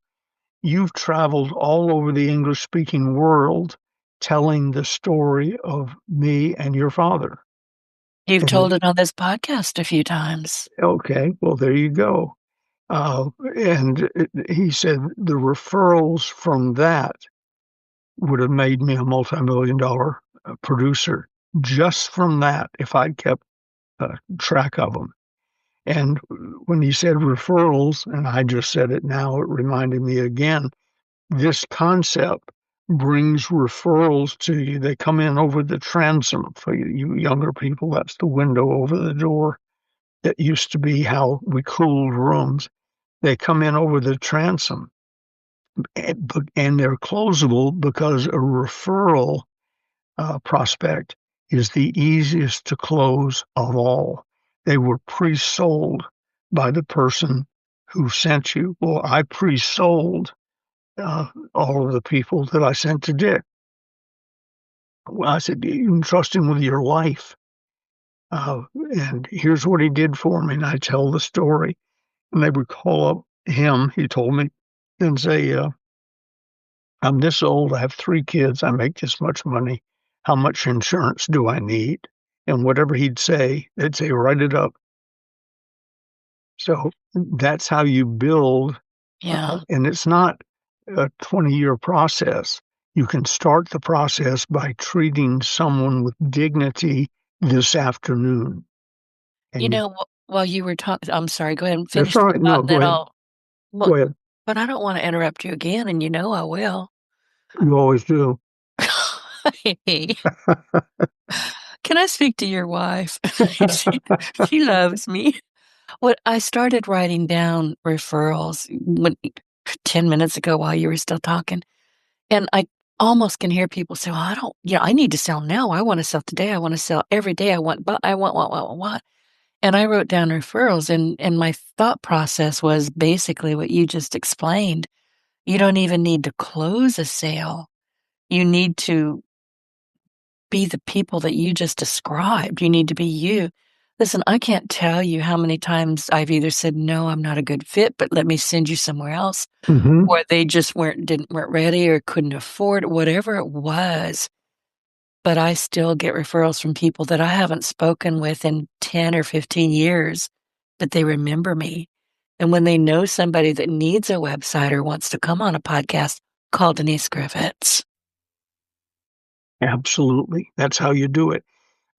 you've traveled all over the English speaking world telling the story of me and your father. You've And told it on this podcast a few times. okay, well, there you go. And he said the referrals from that would have made me a multi-million-dollar producer just from that if I'd kept track of them. And when he said referrals, and I just said it now, it reminded me again, this concept brings referrals to you. They come in over the transom. For you younger people, that's the window over the door. That used to be how we cooled rooms. They come in over the transom, and they're closable because a referral prospect is the easiest to close of all. They were pre-sold by the person who sent you. Well, I pre-sold all of the people that I sent to Dick. Well, I said, you can trust him with your life. And here's what he did for me. And I tell the story. And they would call up him, he told me, and say, I'm this old, I have 3 kids, I make this much money. How much insurance do I need? And whatever he'd say, they'd say, write it up. So that's how you build. Yeah. And it's not a 20-year process. You can start the process by treating someone with dignity this afternoon. You And know, while you were talking, I'm sorry, go ahead and that's finish all the right. thought, No, and go then ahead. well, Go ahead. but I don't want to interrupt you again, and you know I will. You always do. Hey, can I speak to your wife? She she loves me. What I started writing down referrals when 10 minutes ago while you were still talking, and I almost can hear people say, "Well, I don't, I need to sell now. I want to sell today. I want to sell every day. I want, but I want." And I wrote down referrals, and my thought process was basically what you just explained. You don't even need to close a sale. You need to be the people that you just described. You need to be you. Listen, I can't tell you how many times I've either said, "No, I'm not a good fit, but let me send you somewhere else," Mm-hmm. or they just weren't ready or couldn't afford it, whatever it was. But I still get referrals from people that I haven't spoken with in 10 or 15 years, but they remember me. And when they know somebody that needs a website or wants to come on a podcast, call Denise Griffitts. Absolutely. That's how you do it.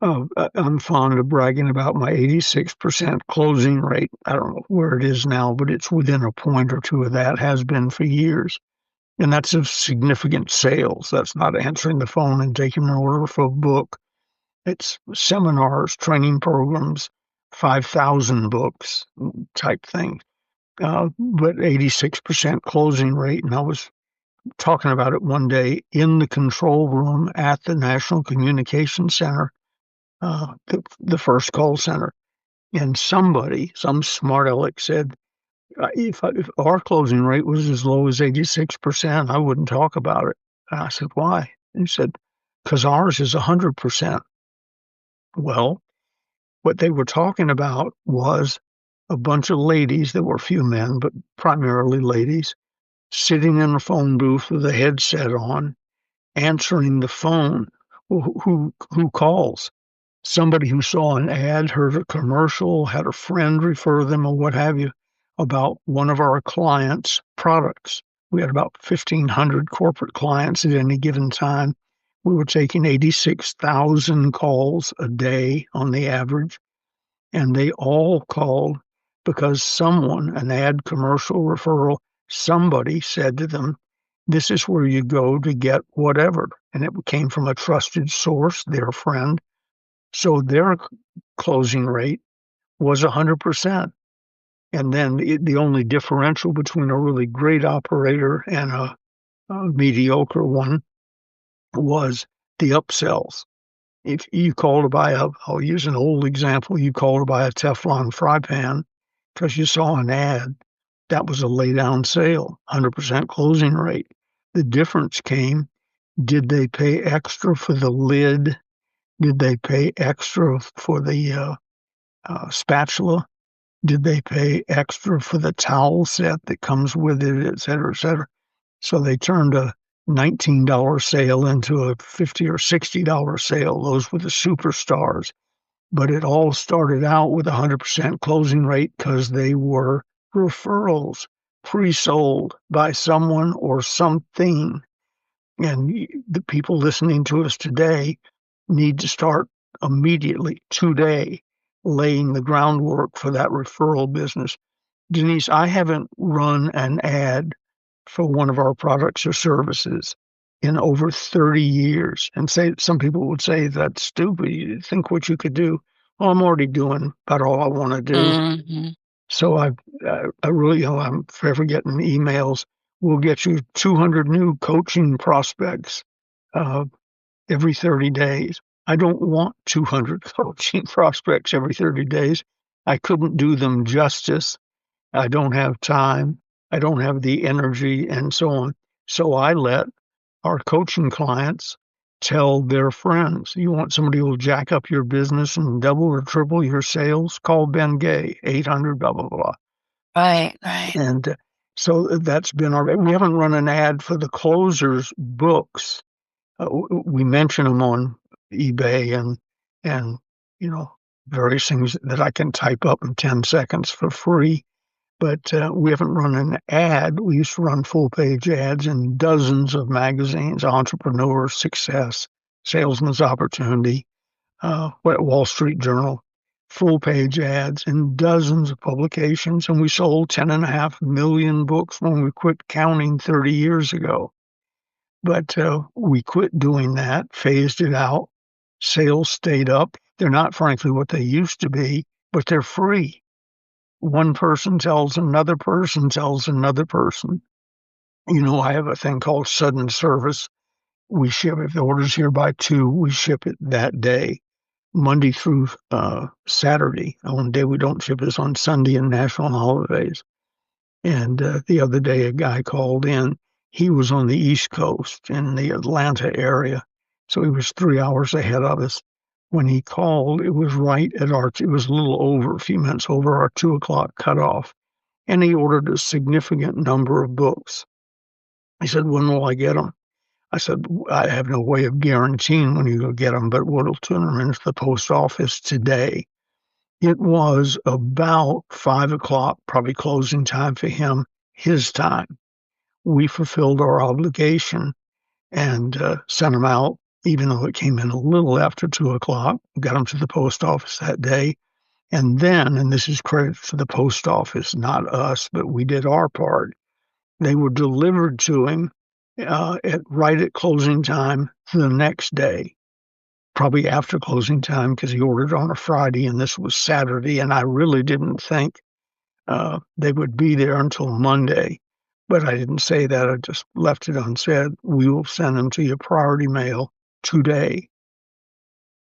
I'm fond of bragging about my 86% closing rate. I don't know where it is now, but it's within a point or two of that, has been for years. And that's of significant sales. That's not answering the phone and taking an order for a book. It's seminars, training programs, 5,000 books type thing. But 86% closing rate. And I was talking about it one day in the control room at the National Communication Center, the first call center. And somebody, some smart aleck said, if our closing rate was as low as 86%, I wouldn't talk about it. And I said, why? And he said, because ours is 100%. Well, what they were talking about was a bunch of ladies, there were a few men, but primarily ladies, sitting in a phone booth with a headset on, answering the phone. Who calls? Somebody who saw an ad, heard a commercial, had a friend refer them or what have you about one of our clients' products. We had about 1,500 corporate clients at any given time. We were taking 86,000 calls a day on the average, and they all called because someone, an ad, commercial, referral, somebody said to them, this is where you go to get whatever. And it came from a trusted source, their friend. So their closing rate was 100%. And then the only differential between a really great operator and a mediocre one was the upsells. If you call to buy I'll use an old example, you call to buy a Teflon fry pan because you saw an ad, that was a lay down sale, 100% closing rate. The difference came, did they pay extra for the lid? Did they pay extra for the spatula? Did they pay extra for the towel set that comes with it, et cetera, et cetera? So they turned a $19 sale into a $50 or $60 sale. Those were the superstars. But it all started out with a 100% closing rate because they were referrals, pre-sold by someone or something. And the people listening to us today need to start immediately, today, laying the groundwork for that referral business. Denise, I haven't run an ad for one of our products or services in over 30 years. And say some people would say that's stupid. You think what you could do. Well, I'm already doing about all I want to do. Mm-hmm. So I really, I'm forever getting emails. We'll get you 200 new coaching prospects uh, every 30 days. I don't want 200 coaching prospects every 30 days. I couldn't do them justice. I don't have time. I don't have the energy and so on. So I let our coaching clients tell their friends. You want somebody who will jack up your business and double or triple your sales? Call Ben Gay, 800, blah, blah, blah. Right, right. And so that's been we haven't run an ad for the closers books. We mention them on eBay and, you know, various things that I can type up in 10 seconds for free. But we haven't run an ad. We used to run full page ads in dozens of magazines, Entrepreneur, Success, Salesman's Opportunity, Wall Street Journal, full page ads in dozens of publications. And we sold 10.5 million books when we quit counting 30 years ago. But we quit doing that, phased it out. Sales stayed up. They're not, frankly, what they used to be, but they're free. One person tells another person tells another person. You know, I have a thing called sudden service. We ship, if the order's here by 2, we ship it that day, Monday through Saturday. The only day we don't ship is on Sunday and national holidays. And the other day, a guy called in. He was on the East Coast in the Atlanta area. So he was 3 hours ahead of us. When he called, it was it was a little over, a few minutes over our 2 o'clock cutoff. And he ordered a significant number of books. He said, when will I get them? I said, I have no way of guaranteeing when you go get them, but we'll turn them into the post office today. It was about 5 o'clock, probably closing time for him, his time. We fulfilled our obligation and sent them out, even though it came in a little after 2 o'clock. Got them to the post office that day. And then, and this is credit to the post office, not us, but we did our part. They were delivered to him right at closing time the next day, probably after closing time because he ordered on a Friday and this was Saturday. And I really didn't think they would be there until Monday. But I didn't say that. I just left it unsaid. We will send them to your priority mail today.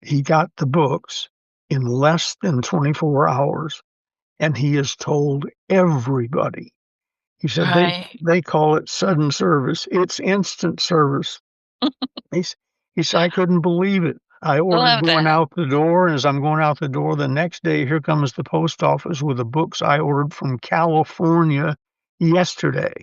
He got the books in less than 24 hours, and he has told everybody. He said Right. they call it sudden service. It's instant service. He's, he said, I couldn't believe it. I I ordered love going that. out the door, and as I'm going out the door the next day, here comes the post office with the books I ordered from California yesterday.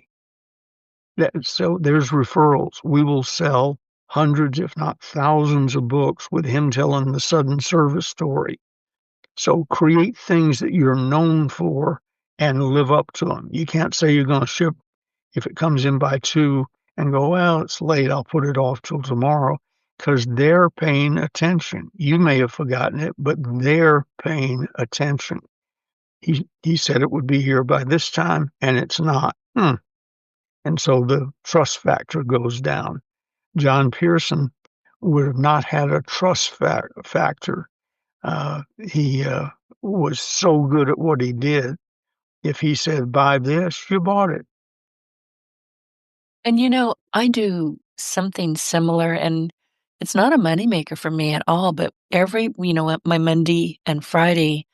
So there's referrals. We will sell hundreds, if not thousands, of books with him telling the sudden service story. So create things that you're known for and live up to them. You can't say you're going to ship if it comes in by 2 and go, well, it's late, I'll put it off till tomorrow, because they're paying attention. You may have forgotten it, but they're paying attention. He said it would be here by this time, and it's not. And so the trust factor goes down. John Pearson would have not had a trust factor. He was so good at what he did. If he said, buy this, you bought it. And I do something similar, and it's not a moneymaker for me at all, but my Monday and Friday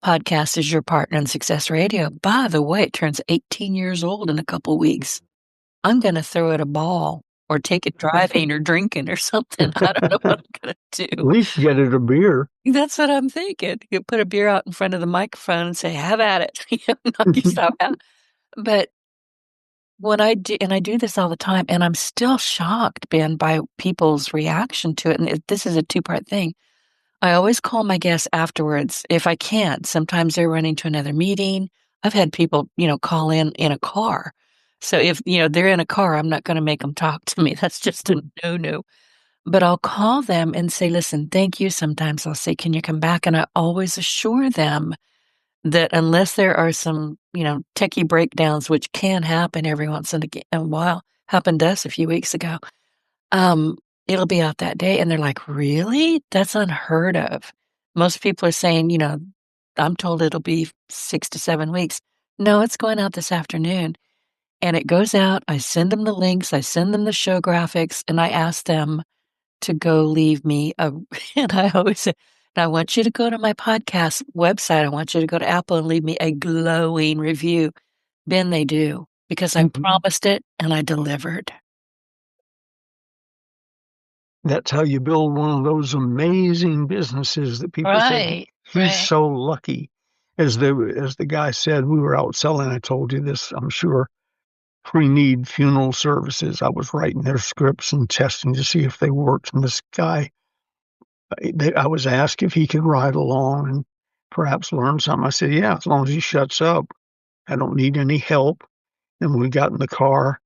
podcast is Your Partner in Success Radio. By the way, it turns 18 years old in a couple weeks. I'm going to throw it a ball or take it driving or drinking or something. I don't know what I'm going to At do. least get it a beer. That's what I'm thinking. You put a beer out in front of the microphone and say, have at it. Knock yourself out. But when I do, and I do this all the time, and I'm still shocked, Ben, by people's reaction to it. And this is a two-part thing. I always call my guests afterwards if I can. Sometimes they're running to another meeting. I've had people, call in a car. So if, they're in a car, I'm not going to make them talk to me. That's just a no-no. But I'll call them and say, "Listen, thank you." Sometimes I'll say, "Can you come back?" And I always assure them that unless there are some, techie breakdowns, which can happen every once in a while, happened to us a few weeks ago, um, it'll be out that day, and they're like, "Really? That's unheard of." Most people are saying, "I'm told it'll be 6 to 7 weeks." No, it's going out this afternoon, and it goes out, I send them the links, I send them the show graphics, and I ask them to go leave me a and I always say, "I want you to go to my podcast website, I want you to go to Apple and leave me a glowing review." Then they do, because I Mhm. promised it and I delivered. That's how you build one of those amazing businesses that people say, Right, "He's right. so lucky." As the guy said, we were out selling, I told you this, I'm sure, pre-need funeral services. I was writing their scripts and testing to see if they worked, and this guy, I was asked if he could ride along and perhaps learn something. I said, "Yeah, as long as he shuts up. I don't need any help." And we got in the car.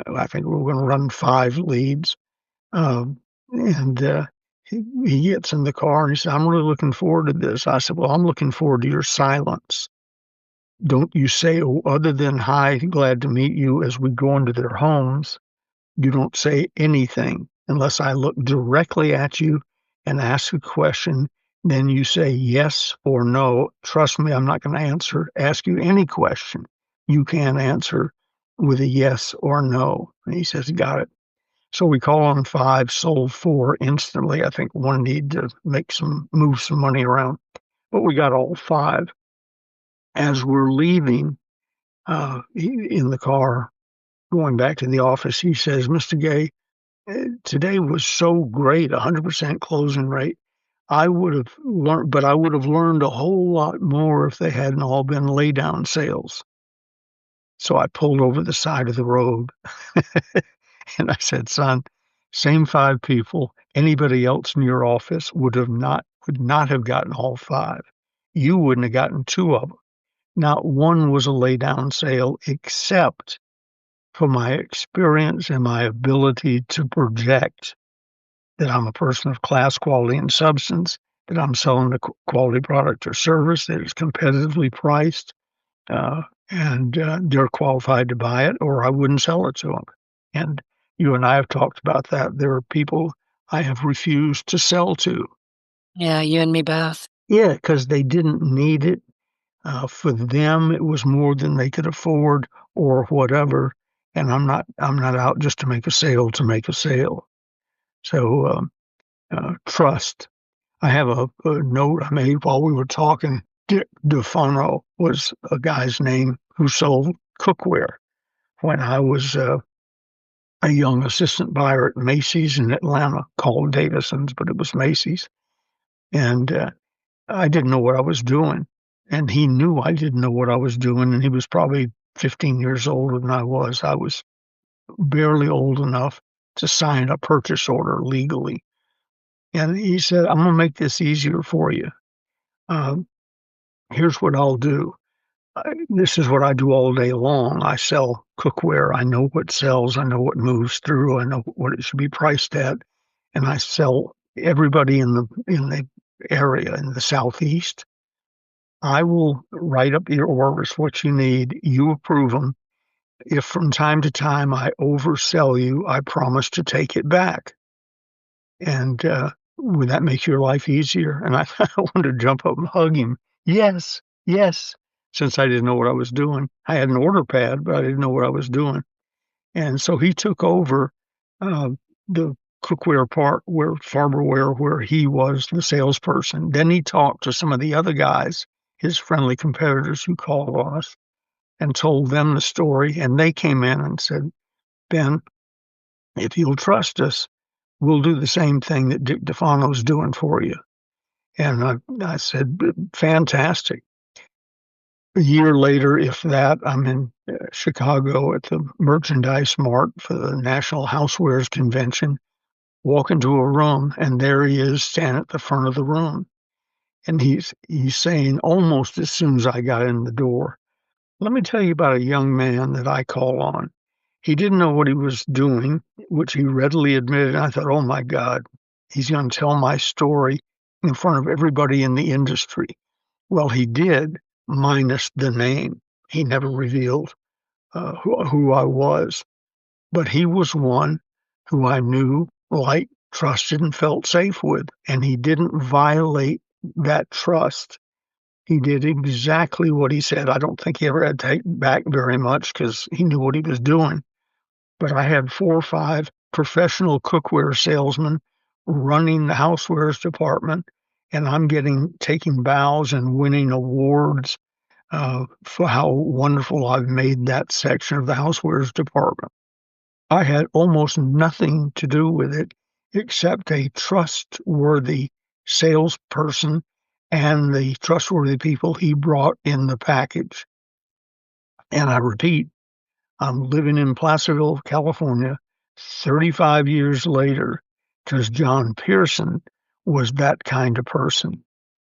I think we were gonna run 5 leads. And he gets in the car and he said, "I'm really looking forward to this." I said, "Well, I'm looking forward to your silence. Don't you say, other than hi, glad to meet you,' as we go into their homes. You don't say anything unless I look directly at you and ask a question. Then you say yes or no. Trust me, I'm not going to ask you any question you can't answer with a yes or no." And he says, "Got it." So we call on 5, sold 4 instantly. I think one need to move some money around, but we got all 5. As we're leaving, in the car, going back to the office, he says, "Mr. Gay, today was so great, 100% closing rate. I would have learned a whole lot more if they hadn't all been lay down sales." So I pulled over the side of the road and I said, "Son, same 5 people, anybody else in your office would not have gotten all 5. You wouldn't have gotten 2 of them. Not one was a lay down sale except for my experience and my ability to project that I'm a person of class, quality, and substance, that I'm selling a quality product or service that is competitively priced, uh, and they're qualified to buy it, or I wouldn't sell it to them." And you and I have talked about that. There are people I have refused to sell to. Yeah, you and me both. Yeah, because they didn't need it. For them, it was more than they could afford or whatever. And I'm not out just to make a sale to make a sale. So trust. I have a note I made while we were talking. Dick DeFano was a guy's name who sold cookware when I was a young assistant buyer at Macy's in Atlanta, called Davison's, but it was Macy's. And I didn't know what I was doing. And he knew I didn't know what I was doing. And he was probably 15 years older than I was. I was barely old enough to sign a purchase order legally. And he said, "I'm going to make this easier for you. Um, Here's what I'll do. This is what I do all day long. I sell cookware. I know what sells. I know what moves through. I know what it should be priced at. And I sell everybody in the area in the Southeast. I will write up your orders, what you need. You approve them. If from time to time I oversell you, I promise to take it back. And would that make your life easier?" And I, I wanted to jump up and hug him. Yes, yes. Since I didn't know what I was doing, I had an order pad, but I didn't know what I was doing. And so he took over uh, the cookware part, where farmerware, where he was the salesperson. Then he talked to some of the other guys, his friendly competitors who called on us, and told them the story. And they came in and said, "Ben, if you'll trust us, we'll do the same thing that Dick DeFano's doing for you." And I said, "Fantastic." A year later, if that, I'm in Chicago at the Merchandise Mart for the National Housewares Convention. Walk into a room, and there he is standing at the front of the room. And he's saying almost as soon as I got in the door, "Let me tell you about a young man that I call on. He didn't know what he was doing, which he readily admitted. I thought, oh my God, he's going to tell my story in front of everybody in the industry. Well, he did, minus the name. He never revealed who I was. But he was one who I knew, liked, trusted, and felt safe with. And he didn't violate that trust. He did exactly what he said. I don't think he ever had to take back very much because he knew what he was doing. But I had 4 or 5 professional cookware salesmen running the housewares department, and I'm taking bows and winning awards for how wonderful I've made that section of the housewares department. I had almost nothing to do with it except a trustworthy salesperson and the trustworthy people he brought in the package. And I repeat, I'm living in Placerville, California, 35 years later, because John Pearson was that kind of person.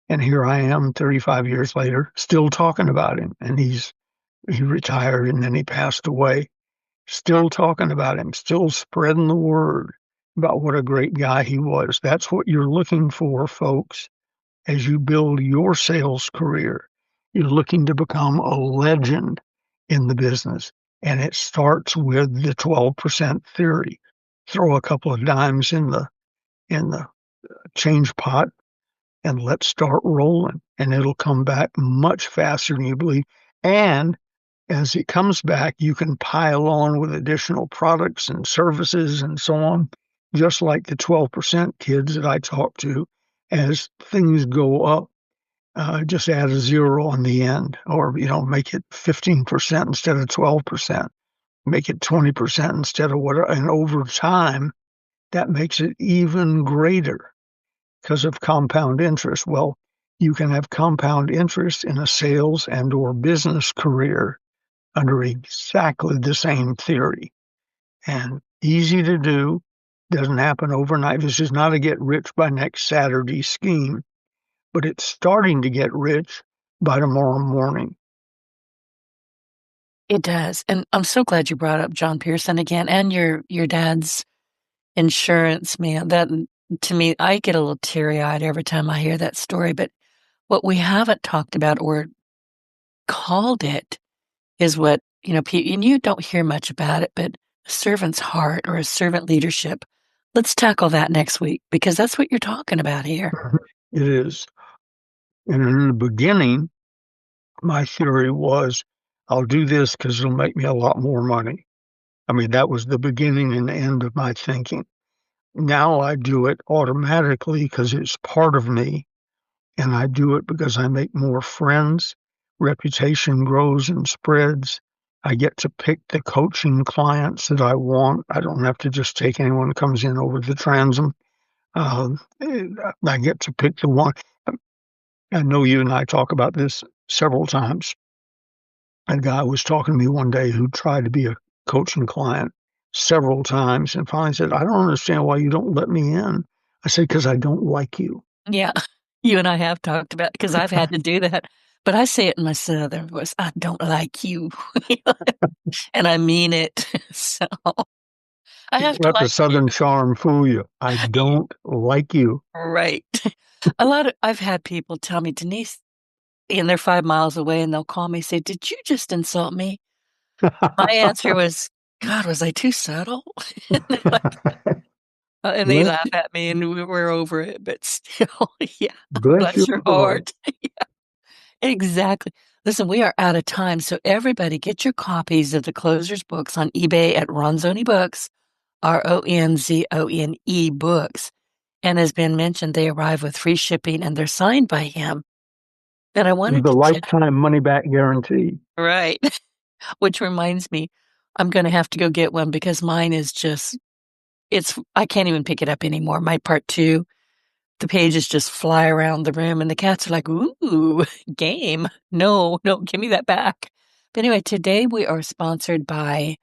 And here I am 35 years later, still talking about him. And he retired and then he passed away. Still talking about him, still spreading the word about what a great guy he was. That's what you're looking for, folks, as you build your sales career. You're looking to become a legend in the business. And it starts with the 12% theory. Throw a couple of dimes in the change pot and let's start rolling. And it'll come back much faster than you believe. And as it comes back, you can pile on with additional products and services and so on, just like the 12% kids that I talk to. As things go up, just add a zero on the end, or make it 15% instead of 12%, make it 20% instead of whatever. And over time, that makes it even greater because of compound interest. Well, you can have compound interest in a sales and or business career under exactly the same theory. And easy to do, doesn't happen overnight. This is not a get rich by next Saturday scheme, but it's starting to get rich by tomorrow morning. It does. And I'm so glad you brought up John Pearson again and your dad's insurance man. That, to me, I get a little teary-eyed every time I hear that story. But what we haven't talked about or called it is what, and you don't hear much about it, but a servant's heart or a servant leadership. Let's tackle that next week because that's what you're talking about here. It is. And in the beginning, my theory was, I'll do this because it'll make me a lot more money. I mean, that was the beginning and end of my thinking. Now I do it automatically because it's part of me. And I do it because I make more friends. Reputation grows and spreads. I get to pick the coaching clients that I want. I don't have to just take anyone that comes in over the transom. I get to pick the one. I know you and I talk about this several times. A guy was talking to me one day who tried to be a coaching client several times and finally said, I don't understand why you don't let me in. I said, because I don't like you. Yeah, you and I have talked about because I've had to do that. But I say it in my southern voice, I don't like you. And I mean it. So I have to Let the like you. Southern charm fool you. I don't like you. Right. I've had people tell me, Denise, and they're 5 miles away and they'll call me and say, did you just insult me? My answer was, God, was I too subtle? And they're like, and they Bless, laugh at me and we're over it, but still, yeah, bless your bless your heart. heart. Exactly. Listen, we are out of time, so everybody get your copies of the Closers books on eBay at Ronzoni Books, Ronzone Books. And as Ben mentioned, they arrive with free shipping and they're signed by him. And I wanted The to lifetime money back guarantee. right, which reminds me, I'm going to have to go get one because mine is just, I can't even pick it up anymore. My part 2. The pages just fly around the room and the cats are like, ooh, game. No, give me that back. But anyway, today we are sponsored by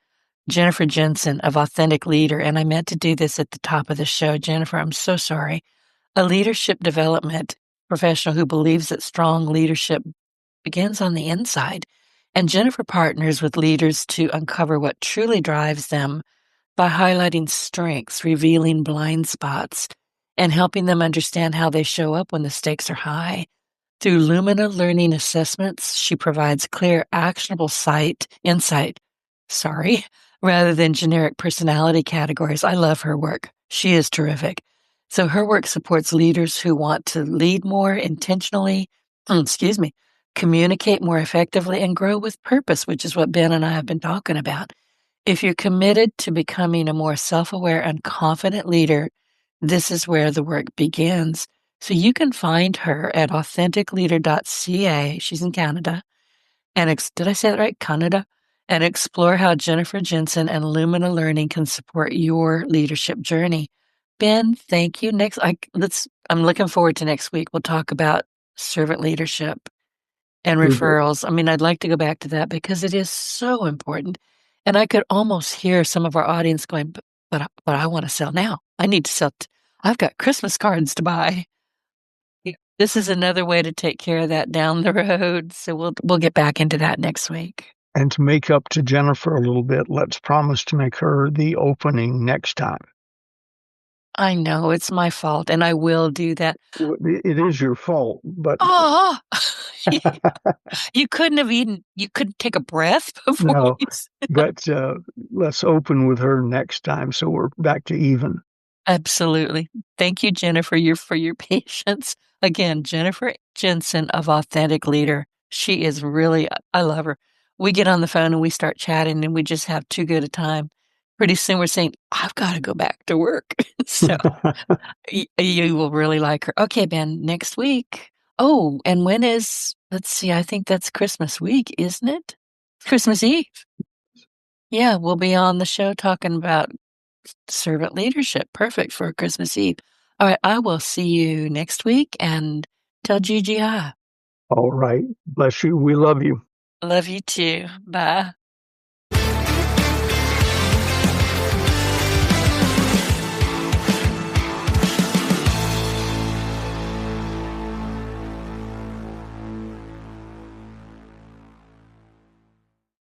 Jennifer Jensen of Authentic Leader. And I meant to do this at the top of the show. Jennifer, I'm so sorry. A leadership development professional who believes that strong leadership begins on the inside. And Jennifer partners with leaders to uncover what truly drives them by highlighting strengths, revealing blind spots, and helping them understand how they show up when the stakes are high. Through Lumina Learning Assessments, she provides clear, actionable insight, sorry, rather than generic personality categories. I love her work. She is terrific. So her work supports leaders who want to lead more intentionally, excuse me, communicate more effectively, and grow with purpose, which is what Ben and I have been talking about. If you're committed to becoming a more self-aware and confident leader, this is where the work begins. So you can find her at authenticleader.ca. She's in Canada. And did I say that right? Canada. And explore how Jennifer Jensen and Lumina Learning can support your leadership journey. Ben, thank you. I'm looking forward to next week. We'll talk about servant leadership and We will. referrals. I mean, I'd like to go back to that because it is so important. And I could almost hear some of our audience going, but I want to sell now. I need to sell. I've got Christmas cards to buy. Yeah. This is another way to take care of that down the road. So we'll get back into that next week. And to make up to Jennifer a little bit, let's promise to make her the opening next time. I know it's my fault, and I will do that. It is your fault, but Oh, you couldn't take a breath before no, you. but let's open with her next time so we're back to even. Absolutely. Thank you, Jennifer, for your patience. Again, Jennifer Jensen of Authentic Leader. She is really, I love her. We get on the phone and we start chatting and we just have too good a time. Pretty soon we're saying, I've got to go back to work. So you will really like her. Okay, Ben, next week. Oh, and let's see, I think that's Christmas week, isn't it? Christmas Eve. Yeah, we'll be on the show talking about servant leadership. Perfect for Christmas Eve. All right, I will see you next week and tell Gigi hi. All right. Bless you. We love you. Love you too. Bye.